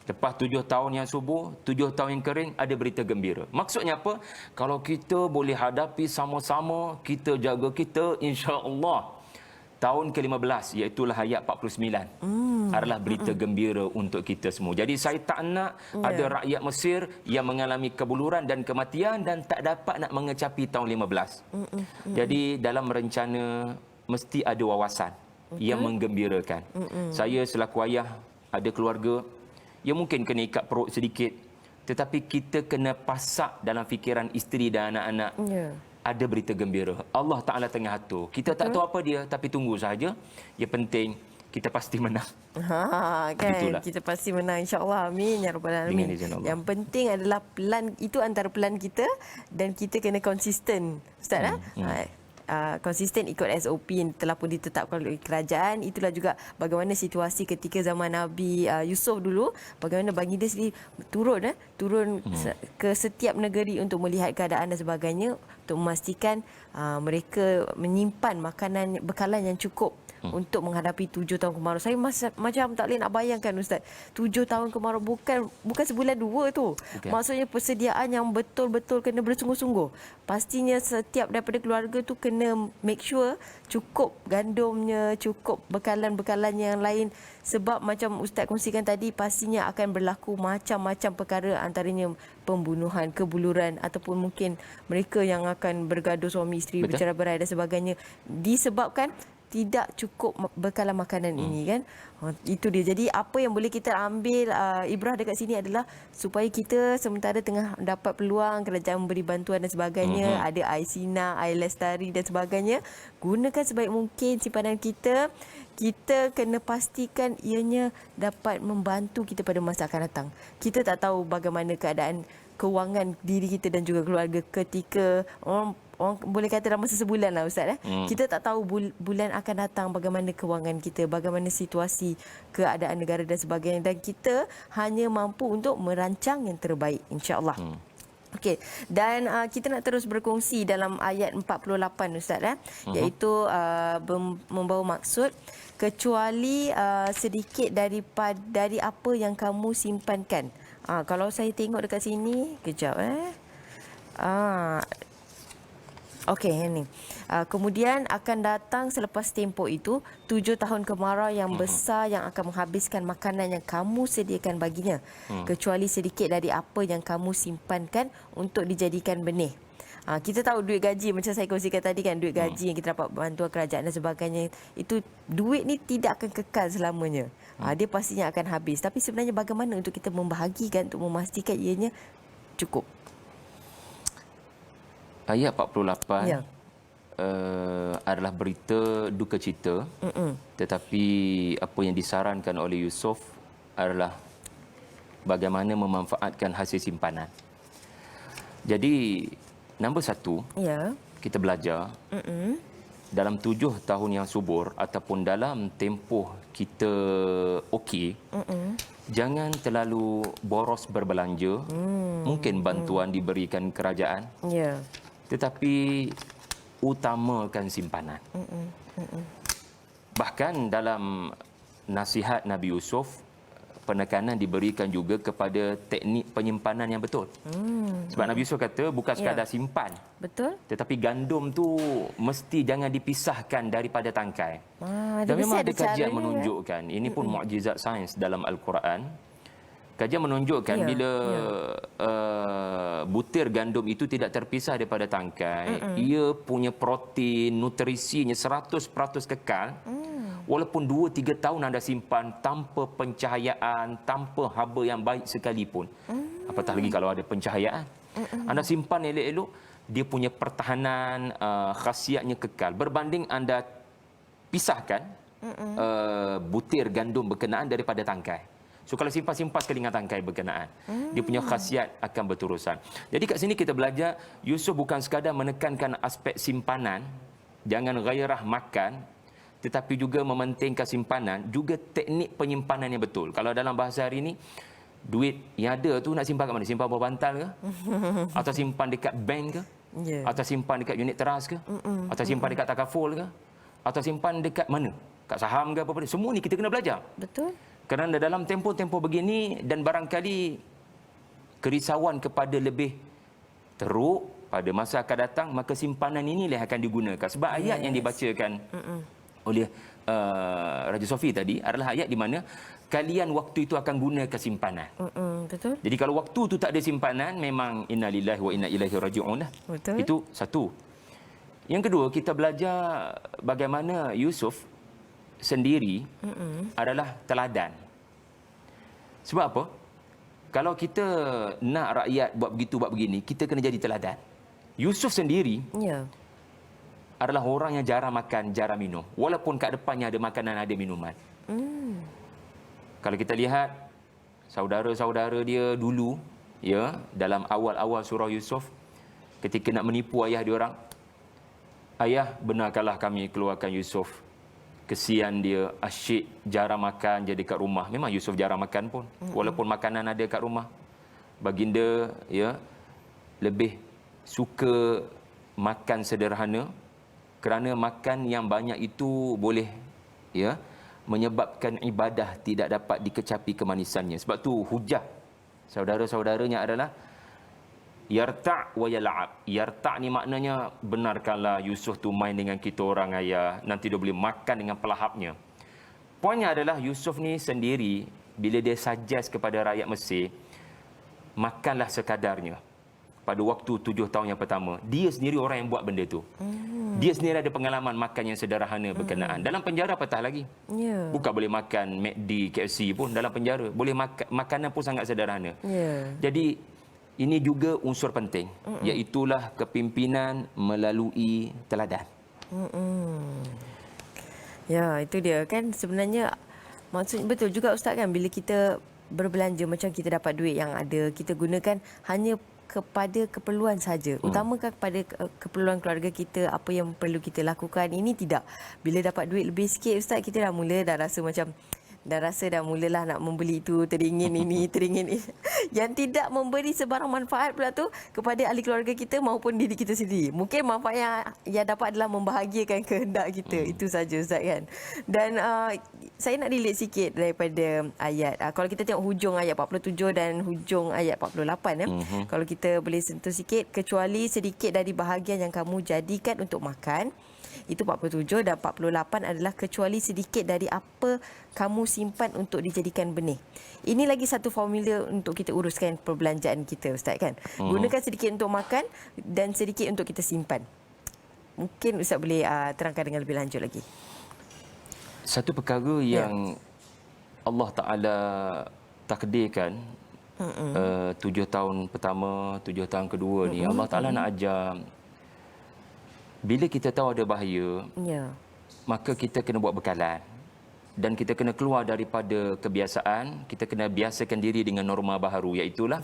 Lepas 7 tahun yang subur, 7 tahun yang kering, ada berita gembira. Maksudnya apa? Kalau kita boleh hadapi sama-sama, kita jaga kita, insya-Allah tahun ke-15, iaitulah ayat 49, adalah berita gembira untuk kita semua. Jadi saya tak nak ada rakyat Mesir yang mengalami kebuluran dan kematian dan tak dapat nak mengecapi tahun 15. Jadi dalam rencana mesti ada wawasan yang menggembirakan. Saya selaku ayah ada keluarga yang mungkin kena ikat perut sedikit, tetapi kita kena pasak dalam fikiran isteri dan anak-anak. Ada berita gembira. Allah Ta'ala tengah atur. Kita tak tahu apa dia, tapi tunggu saja. Yang penting, kita pasti menang. Kan? Itulah. Kita pasti menang, insya-Allah. Amin ya rabbal alamin. Dengan izin Allah. Yang penting adalah plan, itu antara plan kita, dan kita kena konsisten. Ustaz, konsisten ikut SOP yang telah pun ditetapkan oleh kerajaan. Itulah juga bagaimana situasi ketika zaman Nabi Yusuf dulu, bagaimana baginda sendiri turun ke setiap negeri untuk melihat keadaan dan sebagainya, untuk memastikan mereka menyimpan makanan, bekalan yang cukup untuk menghadapi 7 tahun kemarau. Saya macam tak boleh nak bayangkan, Ustaz. 7 tahun kemarau bukan sebulan dua tu. Bukan. Maksudnya persediaan yang betul-betul kena bersungguh-sungguh. Pastinya setiap daripada keluarga tu kena make sure cukup gandumnya, cukup bekalan-bekalan yang lain. Sebab macam Ustaz kongsikan tadi, pastinya akan berlaku macam-macam perkara, antaranya pembunuhan, kebuluran, ataupun mungkin mereka yang akan bergaduh suami isteri, bercerai-berai dan sebagainya, disebabkan tidak cukup bekalan makanan ini, kan. Itu dia. Jadi apa yang boleh kita ambil ibrah dekat sini adalah supaya kita sementara tengah dapat peluang, kerajaan memberi bantuan dan sebagainya, ada air Sina, air Lestari dan sebagainya, gunakan sebaik mungkin simpanan kita. Kita kena pastikan ianya dapat membantu kita pada masa akan datang. Kita tak tahu bagaimana keadaan kewangan diri kita dan juga keluarga ketika orang boleh kata dalam masa sebulan lah, Ustaz. Kita tak tahu bulan akan datang bagaimana kewangan kita, bagaimana situasi keadaan negara dan sebagainya, dan kita hanya mampu untuk merancang yang terbaik, insya-Allah. Okey, dan kita nak terus berkongsi dalam ayat 48, Ustaz, iaitu membawa maksud kecuali sedikit dari apa yang kamu simpankan. Kalau saya tengok dekat sini, kejap okey, ini. Kemudian akan datang selepas tempoh itu 7 tahun kemarau yang besar yang akan menghabiskan makanan yang kamu sediakan baginya, kecuali sedikit dari apa yang kamu simpankan untuk dijadikan benih. Kita tahu duit gaji, macam saya kongsikan tadi kan, duit gaji yang kita dapat bantuan kerajaan dan sebagainya, itu duit ni tidak akan kekal selamanya. Dia pastinya akan habis. Tapi sebenarnya bagaimana untuk kita membahagikan, untuk memastikan ianya cukup? Ayat 48 adalah berita duka cita, tetapi apa yang disarankan oleh Yusuf adalah bagaimana memanfaatkan hasil simpanan. Jadi, nombor satu, kita belajar dalam 7 tahun yang subur ataupun dalam tempoh kita okey, jangan terlalu boros berbelanja. Mungkin bantuan diberikan kerajaan, tetapi utamakan simpanan. Bahkan dalam nasihat Nabi Yusuf, penekanan diberikan juga kepada teknik penyimpanan yang betul. Sebab Nabi Yusuf kata bukan sekadar simpan, tetapi gandum tu mesti jangan dipisahkan daripada tangkai. Dan memang ada kajian menunjukkan, ini pun mukjizat sains dalam Al-Quran. Kajian menunjukkan bila butir gandum itu tidak terpisah daripada tangkai, ia punya protein, nutrisinya 100% kekal. Walaupun 2-3 tahun anda simpan tanpa pencahayaan, tanpa haba yang baik sekalipun. Apatah lagi kalau ada pencahayaan. Anda simpan elok-elok, dia punya pertahanan khasiatnya kekal. Berbanding anda pisahkan butir gandum berkenaan daripada tangkai. So kalau simpan-simpan sekali dengan tangkai berkenaan. Dia punya khasiat akan berterusan. Jadi kat sini kita belajar Yusuf bukan sekadar menekankan aspek simpanan, jangan gairah makan, tetapi juga mementingkan simpanan, juga teknik penyimpanan yang betul. Kalau dalam bahasa hari ini, duit yang ada tu nak simpan kat mana? Simpan bawah bantal ke? Atau simpan dekat bank ke? Atau simpan dekat unit teras ke? Atau simpan dekat takaful ke? Atau simpan dekat mana? Kat saham ke apa-apa? Semua ni kita kena belajar. Betul. Kerana dalam tempoh-tempoh begini dan barangkali kerisauan kepada lebih teruk pada masa akan datang, maka simpanan inilah yang akan digunakan. Sebab ayat yang dibacakan oleh Raja Sofi tadi adalah ayat di mana kalian waktu itu akan gunakan simpanan. Betul. Jadi kalau waktu itu tak ada simpanan, memang innalillahi wa inna ilaihi raji'un lah. Betul. Itu satu. Yang kedua, kita belajar bagaimana Yusuf sendiri adalah teladan. Sebab apa? Kalau kita nak rakyat buat begitu, buat begini, kita kena jadi teladan. Yusuf sendiri adalah orang yang jarang makan, jarang minum. Walaupun kat depannya ada makanan, ada minuman. Kalau kita lihat saudara-saudara dia dulu, ya, dalam awal-awal surah Yusuf, ketika nak menipu ayah dia orang, ayah, benarkanlah kami keluarkan Yusuf. Kesian dia, asyik jarang makan jadi kat rumah. Memang Yusuf jarang makan pun, walaupun makanan ada kat rumah. Baginda, ya, lebih suka makan sederhana, kerana makan yang banyak itu boleh, ya, menyebabkan ibadah tidak dapat dikecapi kemanisannya. Sebab tu hujah saudara-saudaranya adalah yarta' wa yal'ab. Yarta' ni maknanya, benarkanlah Yusuf tu main dengan kita orang ayah, nanti dia boleh makan dengan pelahapnya. Poinnya adalah Yusuf ni sendiri, bila dia suggest kepada rakyat Mesir, makanlah sekadarnya. Pada waktu 7 tahun yang pertama, dia sendiri orang yang buat benda tu. Dia sendiri ada pengalaman makan yang sederhana berkenaan. Dalam penjara apatah lagi. Bukan boleh makan McD, KFC pun dalam penjara. Boleh makanan pun sangat sederhana. Jadi ini juga unsur penting, iaitulah kepimpinan melalui teladan. Ya, itu dia kan sebenarnya. Maksudnya betul juga Ustaz kan, bila kita berbelanja macam kita dapat duit yang ada, kita gunakan hanya kepada keperluan saja. Utamakan kepada keperluan keluarga kita, apa yang perlu kita lakukan. Ini tidak. Bila dapat duit lebih sikit Ustaz, kita dah mulalah nak membeli itu, teringin ini, teringin ini. Yang tidak memberi sebarang manfaat pula tu kepada ahli keluarga kita maupun diri kita sendiri. Mungkin manfaat yang dapat adalah membahagiakan kehendak kita. Itu saja Ustaz kan. Dan saya nak relate sikit daripada ayat. Kalau kita tengok hujung ayat 47 dan hujung ayat 48 ya. Kalau kita boleh sentuh sikit, kecuali sedikit dari bahagian yang kamu jadikan untuk makan. Itu 47 dan 48 adalah kecuali sedikit dari apa kamu simpan untuk dijadikan benih. Ini lagi satu formula untuk kita uruskan perbelanjaan kita Ustaz kan. Gunakan sedikit untuk makan dan sedikit untuk kita simpan. Mungkin Ustaz boleh terangkan dengan lebih lanjut lagi. Satu perkara yang Allah Ta'ala takdirkan 7 tahun pertama, 7 tahun kedua ni, Allah Ta'ala nak ajar, bila kita tahu ada bahaya, maka kita kena buat bekalan. Dan kita kena keluar daripada kebiasaan, kita kena biasakan diri dengan norma baharu, iaitulah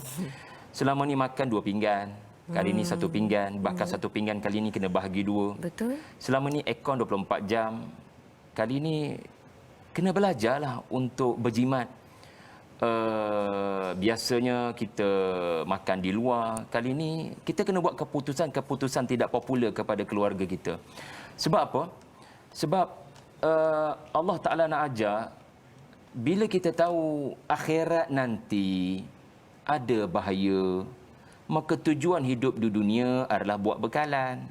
selama ni makan 2 pinggan, kali ni 1 pinggan, bahkan 1 pinggan kali ni kena bahagi 2. Betul. Selama ni aircon 24 jam, kali ni kena belajarlah untuk berjimat. Biasanya kita makan di luar, kali ni kita kena buat keputusan tidak popular kepada keluarga kita. Sebab apa? Sebab Allah Ta'ala nak ajar, bila kita tahu akhirat nanti ada bahaya, maka tujuan hidup di dunia adalah buat bekalan.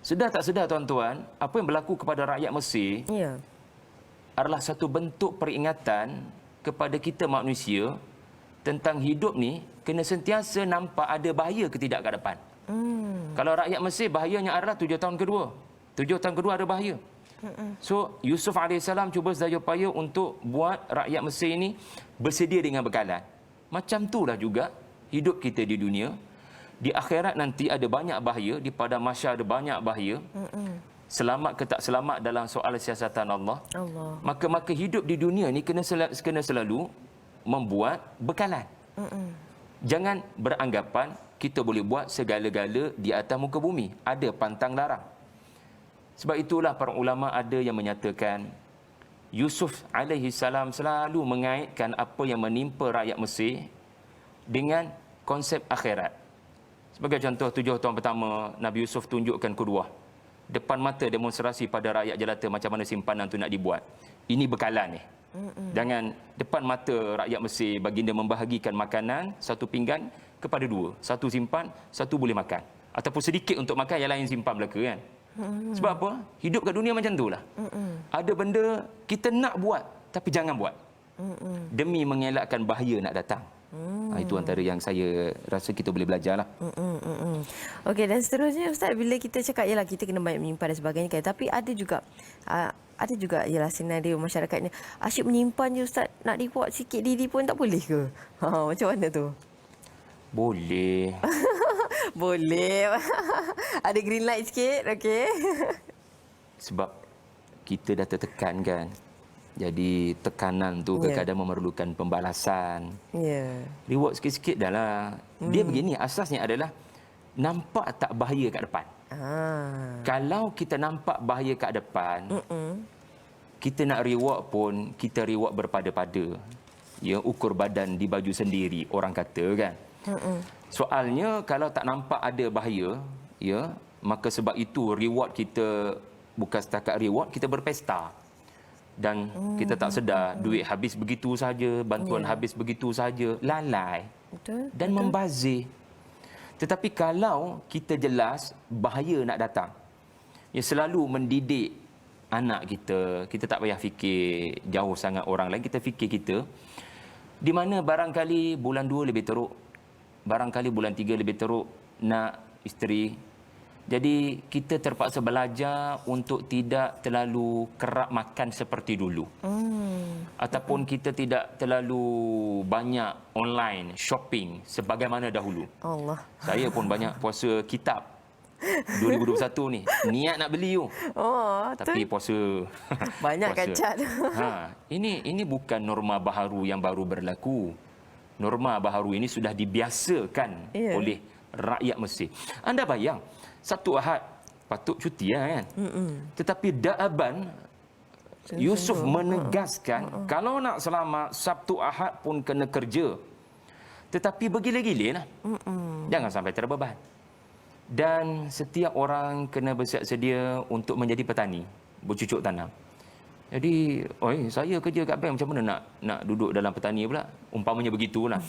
Sedar tak sedar tuan-tuan, apa yang berlaku kepada rakyat Mesir adalah satu bentuk peringatan kepada kita manusia tentang hidup ni kena sentiasa nampak ada bahaya ke tidak kat depan. Kalau rakyat Mesir, bahayanya adalah 7 tahun kedua. 7 tahun kedua ada bahaya. So Yusuf AS cuba sedaya upaya untuk buat rakyat Mesir ini bersedia dengan bekalan. Macam itulah juga hidup kita di dunia. Di akhirat nanti ada banyak bahaya, di padang mahsyar ada banyak bahaya. Selamat ke tak selamat dalam soal siasatan Allah. Maka hidup di dunia ni kena selalu membuat bekalan. Jangan beranggapan kita boleh buat segala-gala di atas muka bumi. Ada pantang larang. Sebab itulah para ulama ada yang menyatakan Yusuf alaihi salam selalu mengaitkan apa yang menimpa rakyat Mesir dengan konsep akhirat. Sebagai contoh, 7 tahun pertama Nabi Yusuf tunjukkan kedua. Depan mata demonstrasi pada rakyat jelata macam mana simpanan tu nak dibuat. Ini bekalan ni. Jangan depan mata rakyat Mesir baginda membahagikan makanan satu pinggan kepada dua. Satu simpan, satu boleh makan. Ataupun sedikit untuk makan, yang lain simpan belaka kan. Sebab apa? Hidup kat dunia macam itulah. Ada benda kita nak buat tapi jangan buat. Demi mengelakkan bahaya nak datang. Itu antara yang saya rasa kita boleh belajar lah. Okey, dan seterusnya Ustaz, bila kita cakap yalah kita kena banyak menyimpan dan sebagainya kan, tapi ada juga ialah senario masyarakatnya asyik menyimpan je Ustaz, nak reward sikit diri pun tak boleh ke? Macam mana tu? Boleh. Boleh. Ada green light sikit, okey. Sebab kita dah tertekan kan. Jadi tekanan tu kadang-kadang memerlukan pembalasan. Reward sikit-sikit dah lah. Dia begini, asasnya adalah nampak tak bahaya kat depan. Kalau kita nampak bahaya kat depan, kita nak reward pun, kita reward berpada-pada. Ya, ukur badan di baju sendiri, orang kata kan. Soalnya kalau tak nampak ada bahaya, ya, maka sebab itu reward kita bukan setakat reward, kita berpesta. Dan kita tak sedar duit habis begitu saja, bantuan habis begitu saja, lalai dan membazir. Tetapi kalau kita jelas bahaya nak datang, ya, selalu mendidik anak kita, kita tak payah fikir jauh sangat orang lain, kita fikir kita di mana barangkali bulan 2 lebih teruk, barangkali bulan 3 lebih teruk nak isteri. Jadi kita terpaksa belajar untuk tidak terlalu kerap makan seperti dulu. Ataupun kita tidak terlalu banyak online shopping sebagaimana dahulu. Saya pun banyak puasa kitab 2021 ni. Niat nak beli tu. Tapi puasa banyak kacat. Ini bukan norma baharu yang baru berlaku. Norma baharu ini sudah dibiasakan oleh rakyat Mesir. Anda bayang, Sabtu Ahad patut cuti kan. Tetapi da'aban Yusuf menegaskan kalau nak selamat Sabtu Ahad pun kena kerja. Tetapi bergila-gila lah. Jangan sampai terbeban. Dan setiap orang kena bersiap sedia untuk menjadi petani, bercucuk tanam. Jadi, saya kerja kat bank, macam mana nak duduk dalam petani pula? Umpamanya begitulah.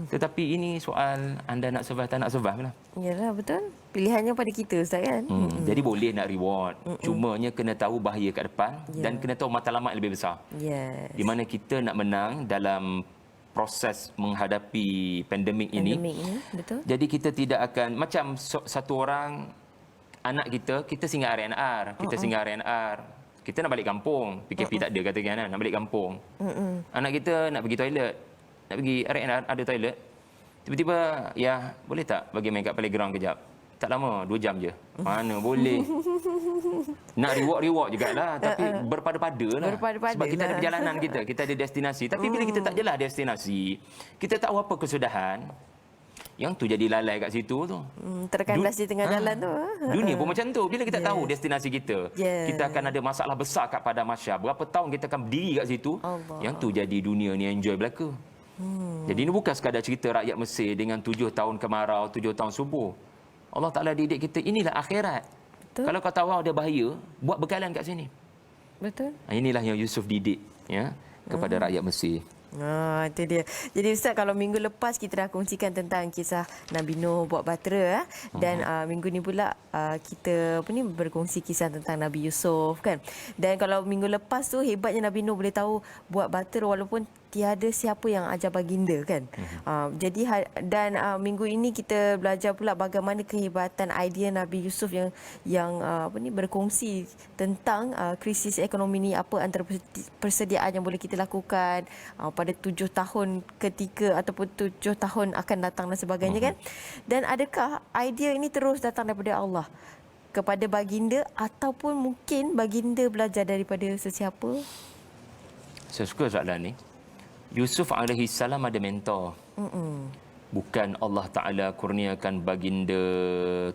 Tetapi ini soal anda nak survive tak nak survive lah. Yalah, betul. Pilihannya pada kita Ustaz kan. Jadi boleh nak reward. Cumanya kena tahu bahaya kat depan dan kena tahu matlamat yang lebih besar. Di mana kita nak menang dalam proses menghadapi pandemik ini. Betul. Jadi kita tidak akan macam satu orang anak kita singgah RNR, kita singgah RNR. Kita nak balik kampung, PKP tak ada katakan kan, nak balik kampung. Anak kita nak pergi toilet, nak pergi RNR ada toilet. Tiba-tiba, ya boleh tak bagi main kat playground kejap? Tak lama, 2 jam je. Mana boleh. Nak reward jugalah, tapi berpada-pada lah. Sebab kita ada perjalanan kita ada destinasi. Tapi bila kita tak jelas destinasi, kita tak tahu apa kesudahan, yang tu jadi lalai kat situ tu. Terkandas di tengah jalan tu. Dunia pun macam tu. Bila kita tahu destinasi kita, kita akan ada masalah besar kat padang mahsyar. Berapa tahun kita akan berdiri kat situ, yang tu jadi dunia ni enjoy belaka. Jadi ini bukan sekadar cerita rakyat Mesir dengan 7 tahun kemarau, 7 tahun subuh. Allah Ta'ala didik kita, inilah akhirat. Betul. Kalau kau tahu ada bahaya, buat bekalan kat sini. Betul. Inilah yang Yusuf didik ya kepada rakyat Mesir. Itu dia. Jadi Ustaz, kalau minggu lepas kita dah kongsikan tentang kisah Nabi Nuh buat bahtera dan minggu ni pula kita berkongsi kisah tentang Nabi Yusuf kan. Dan kalau minggu lepas tu hebatnya Nabi Nuh boleh tahu buat bahtera walaupun tiada siapa yang ajar baginda kan. Jadi dan minggu ini kita belajar pula bagaimana kehebatan idea Nabi Yusuf yang berkongsi tentang krisis ekonomi ni, apa antara persediaan yang boleh kita lakukan pada 7 tahun ketika ataupun 7 tahun akan datang dan sebagainya kan. Dan adakah idea ini terus datang daripada Allah kepada baginda ataupun mungkin baginda belajar daripada sesiapa? Saya suka soalan ni. Yusuf alaihi salam ada mentor. Bukan Allah Ta'ala kurniakan baginda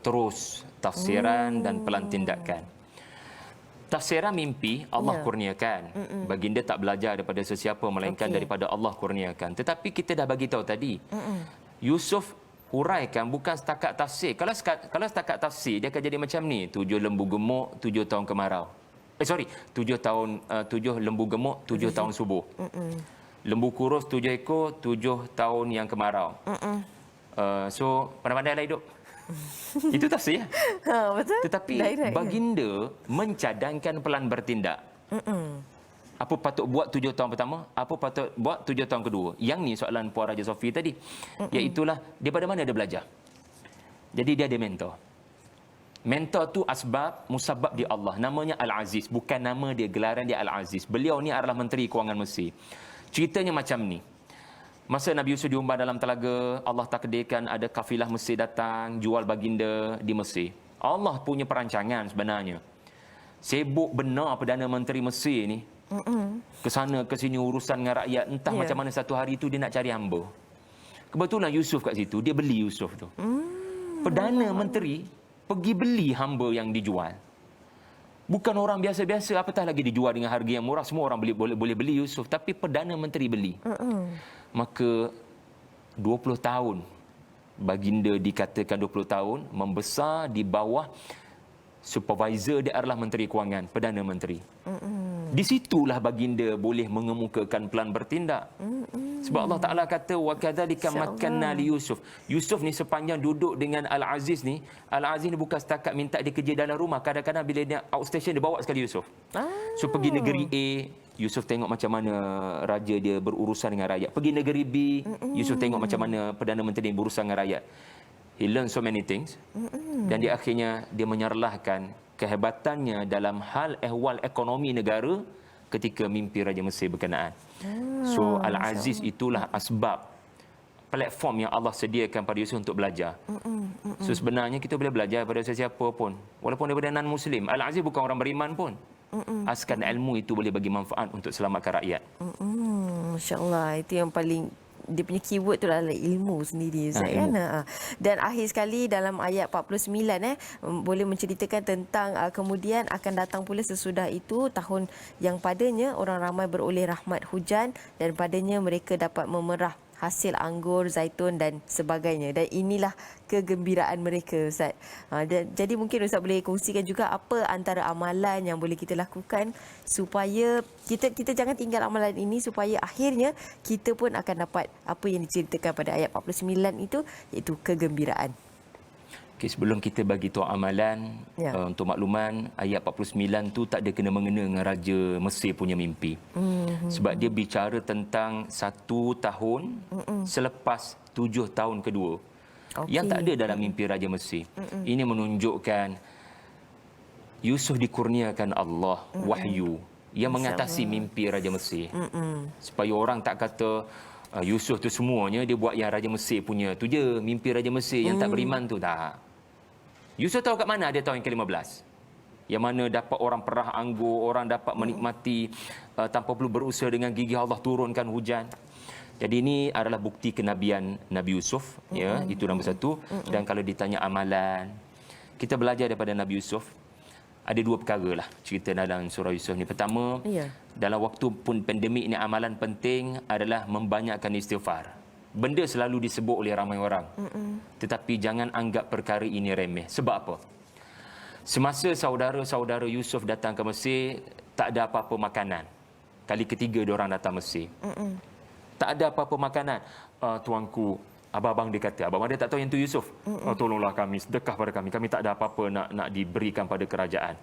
terus tafsiran dan pelantindakan. Tafsiran mimpi Allah kurniakan. Baginda tak belajar daripada sesiapa melainkan daripada Allah kurniakan. Tetapi kita dah bagi tahu tadi. Yusuf huraikan bukan setakat tafsir. Kalau setakat tafsir dia akan jadi macam ni, 7 lembu gemuk, 7 tahun kemarau. 7 lembu gemuk, 7 tahun subuh. Lembu kurus 7 ekor, 7 tahun yang kemarau. So pandai-pandai lah hidup. Itu tafsir ya. Betul. Tetapi Direct, baginda mencadangkan pelan bertindak. Apa patut buat 7 tahun pertama, apa patut buat 7 tahun kedua. Yang ni soalan Puan Raja Sofi tadi. Iaitulah daripada mana dia belajar. Jadi dia ada mentor. Mentor tu asbab, musabab di Allah. Namanya Al-Aziz. Bukan nama dia, gelaran dia Al-Aziz. Beliau ni adalah Menteri Kewangan Mesir. Ceritanya macam ni. Masa Nabi Yusuf diumbar dalam telaga, Allah takdirkan ada kafilah Mesir datang, jual baginda di Mesir. Allah punya perancangan sebenarnya. Sibuk benar Perdana Menteri Mesir ni. Ke sana, ke sini urusan dengan rakyat. Entah macam mana satu hari tu dia nak cari hamba. Kebetulan Yusuf kat situ, dia beli Yusuf tu. Perdana Menteri pergi beli hamba yang dijual. Bukan orang biasa-biasa, apatah lagi dijual dengan harga yang murah. Semua orang boleh beli Yusuf. Tapi Perdana Menteri beli. Maka 20 tahun, baginda dikatakan 20 tahun, membesar di bawah supervisor dia adalah Menteri Kewangan, Perdana Menteri. Di situlah baginda boleh mengemukakan pelan bertindak. Sebab Allah Ta'ala kata, وَكَذَلِكَ مَكَّنَّا لِيُوسُف. Yusuf ni sepanjang duduk dengan Al-Aziz ni, Al-Aziz ni bukan setakat minta dia kerja dalam rumah. Kadang-kadang bila dia outstation, dia bawa sekali Yusuf. So pergi negeri A, Yusuf tengok macam mana raja dia berurusan dengan rakyat. Pergi negeri B, Yusuf tengok macam mana Perdana Menteri berurusan dengan rakyat. He learned so many things. Dan di akhirnya dia menyerlahkan kehebatannya dalam hal ehwal ekonomi negara ketika mimpi Raja Mesir berkenaan. So Al-Aziz itulah asbab, platform yang Allah sediakan pada Yusuf untuk belajar. So sebenarnya kita boleh belajar pada sesiapa pun, walaupun daripada non-Muslim. Al-Aziz bukan orang beriman pun. Askan ilmu itu boleh bagi manfaat untuk selamatkan rakyat. Masya Allah, itu yang paling dia punya keyword tu adalah ilmu sendiri, Ustaz, kan? Dan akhir sekali dalam ayat 49 boleh menceritakan tentang kemudian akan datang pula sesudah itu tahun yang padanya orang ramai beroleh rahmat hujan dan padanya mereka dapat memerah hasil anggur, zaitun dan sebagainya. Dan inilah kegembiraan mereka, Ustaz. Jadi mungkin Ustaz boleh kongsikan juga apa antara amalan yang boleh kita lakukan supaya kita jangan tinggal amalan ini, supaya akhirnya kita pun akan dapat apa yang diceritakan pada ayat 49 itu, iaitu kegembiraan. Okay, sebelum kita bagi tahu amalan, untuk makluman, ayat 49 tu tak ada kena-mengena dengan Raja Mesir punya mimpi. Sebab dia bicara tentang 1 tahun selepas 7 tahun kedua. Yang tak ada dalam mimpi Raja Mesir. Ini menunjukkan Yusuf dikurniakan Allah wahyu yang mengatasi mimpi Raja Mesir. Supaya orang tak kata Yusuf tu semuanya dia buat yang Raja Mesir punya tu je, mimpi Raja Mesir yang tak beriman tu. Tak. Yusuf tahu kat mana? Dia tahu yang ke-15. Yang mana dapat orang perah anggur, orang dapat menikmati tanpa perlu berusaha dengan gigi Allah turunkan hujan. Jadi ini adalah bukti kenabian Nabi Yusuf, ya, itu nombor 1. Dan kalau ditanya amalan, kita belajar daripada Nabi Yusuf. Ada 2 perkara lah cerita dalam surah Yusuf ni. Pertama, dalam waktu pun pandemik ni, amalan penting adalah membanyakkan istighfar. Benda selalu disebut oleh ramai orang. Tetapi jangan anggap perkara ini remeh. Sebab apa? Semasa saudara-saudara Yusuf datang ke Mesir, tak ada apa-apa makanan. Kali ketiga diorang datang Mesir. Tak ada apa-apa makanan. Tuanku, abang-abang dia kata, abang-abang dia tak tahu yang tu Yusuf. Tolonglah kami, sedekah pada kami. Kami tak ada apa-apa nak diberikan pada kerajaan.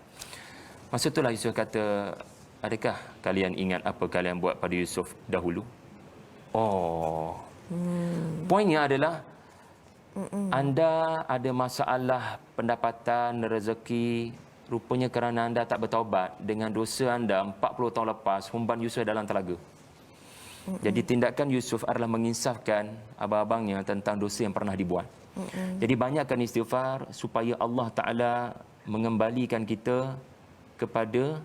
Masa itulah Yusuf kata, adakah kalian ingat apa kalian buat pada Yusuf dahulu? Poinnya adalah anda ada masalah pendapatan, rezeki, rupanya kerana anda tak bertaubat dengan dosa anda 40 tahun lepas, humban Yusuf dalam telaga. Jadi tindakan Yusuf adalah menginsafkan abang-abangnya tentang dosa yang pernah dibuat. Jadi banyakkan istighfar supaya Allah Ta'ala mengembalikan kita kepada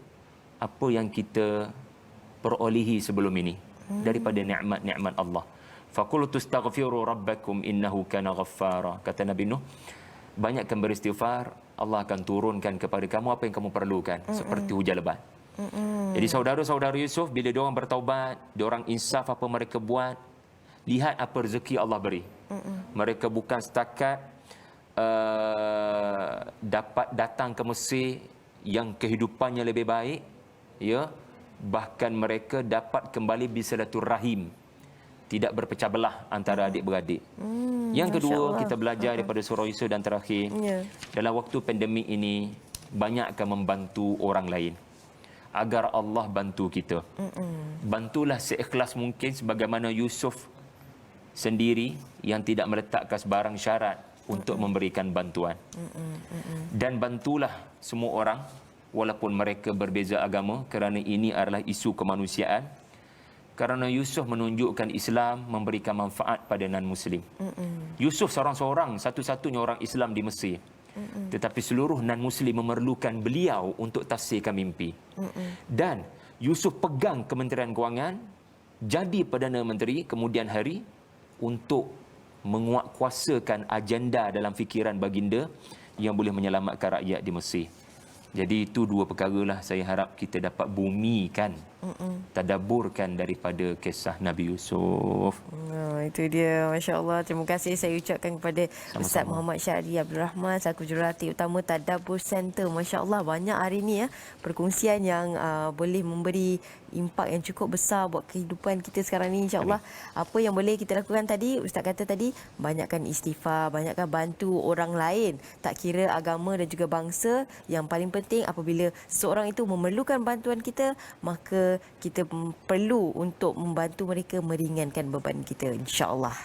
apa yang kita perolehi sebelum ini. daripada nikmat-nikmat Allah. Faqultu astaghfiru rabbakum innahu kana ghaffara. Kata Nabi Nuh, banyakkan beristighfar, Allah akan turunkan kepada kamu apa yang kamu perlukan, seperti hujan lebat. Jadi saudara-saudara Yusuf, bila diorang bertaubat, diorang insaf apa mereka buat, lihat apa rezeki Allah beri. Mereka bukan setakat dapat datang ke Mesir yang kehidupannya lebih baik, ya, bahkan mereka dapat kembali bersilaturahim, tidak berpecah belah antara adik-beradik. Yang kedua, kita belajar daripada surah Yusuf dan terakhir, dalam waktu pandemik ini, banyakkan membantu orang lain agar Allah bantu kita. Bantulah seikhlas mungkin, sebagaimana Yusuf sendiri yang tidak meletakkan sebarang syarat untuk memberikan bantuan. Dan bantulah semua orang walaupun mereka berbeza agama, kerana ini adalah isu kemanusiaan. Kerana Yusuf menunjukkan Islam memberikan manfaat pada non-Muslim. Yusuf seorang-seorang, satu-satunya orang Islam di Mesir. Tetapi seluruh non-Muslim memerlukan beliau untuk tafsirkan mimpi. Dan Yusuf pegang Kementerian Kewangan, jadi Perdana Menteri kemudian hari, untuk menguatkuasakan agenda dalam fikiran baginda yang boleh menyelamatkan rakyat di Mesir. Jadi itu dua perkara lah saya harap kita dapat bumikan, tadaburkan daripada kisah Nabi Yusuf. Itu dia, Masya Allah. Terima kasih saya ucapkan kepada Ustaz Muhammad Syahri Abdul Rahman, selaku jurulatih utama Tadabbur Center. Masya Allah, banyak hari ni perkongsian yang boleh memberi impak yang cukup besar buat kehidupan kita sekarang ni, insya-Allah. Apa yang boleh kita lakukan tadi, Ustaz kata tadi, banyakkan istighfar, banyakkan bantu orang lain, tak kira agama dan juga bangsa. Yang paling penting, apabila seorang itu memerlukan bantuan kita, maka kita perlu untuk membantu mereka meringankan beban kita, insya-Allah.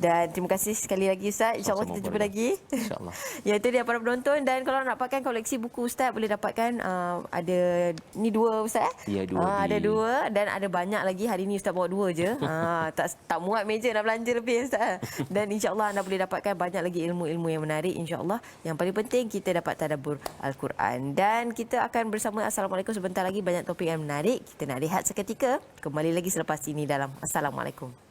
Dan terima kasih sekali lagi Ustaz. Insya-Allah kita jumpa lagi. Insya-Allah. Ya, itu dia para penonton. Dan kalau nak dapatkan koleksi buku Ustaz, boleh dapatkan ada ni dua Ustaz. Ya, dua. Ada dua dan ada banyak lagi. Hari ni Ustaz bawa dua je. Tak muat meja nak belanja lebih Ustaz. Dan insya-Allah anda boleh dapatkan banyak lagi ilmu-ilmu yang menarik, insya-Allah. Yang paling penting kita dapat tadabbur Al-Quran. Dan kita akan bersama Assalamualaikum sebentar lagi, banyak topik yang menarik. Kita nak rehat seketika. Kembali lagi selepas ini dalam Assalamualaikum.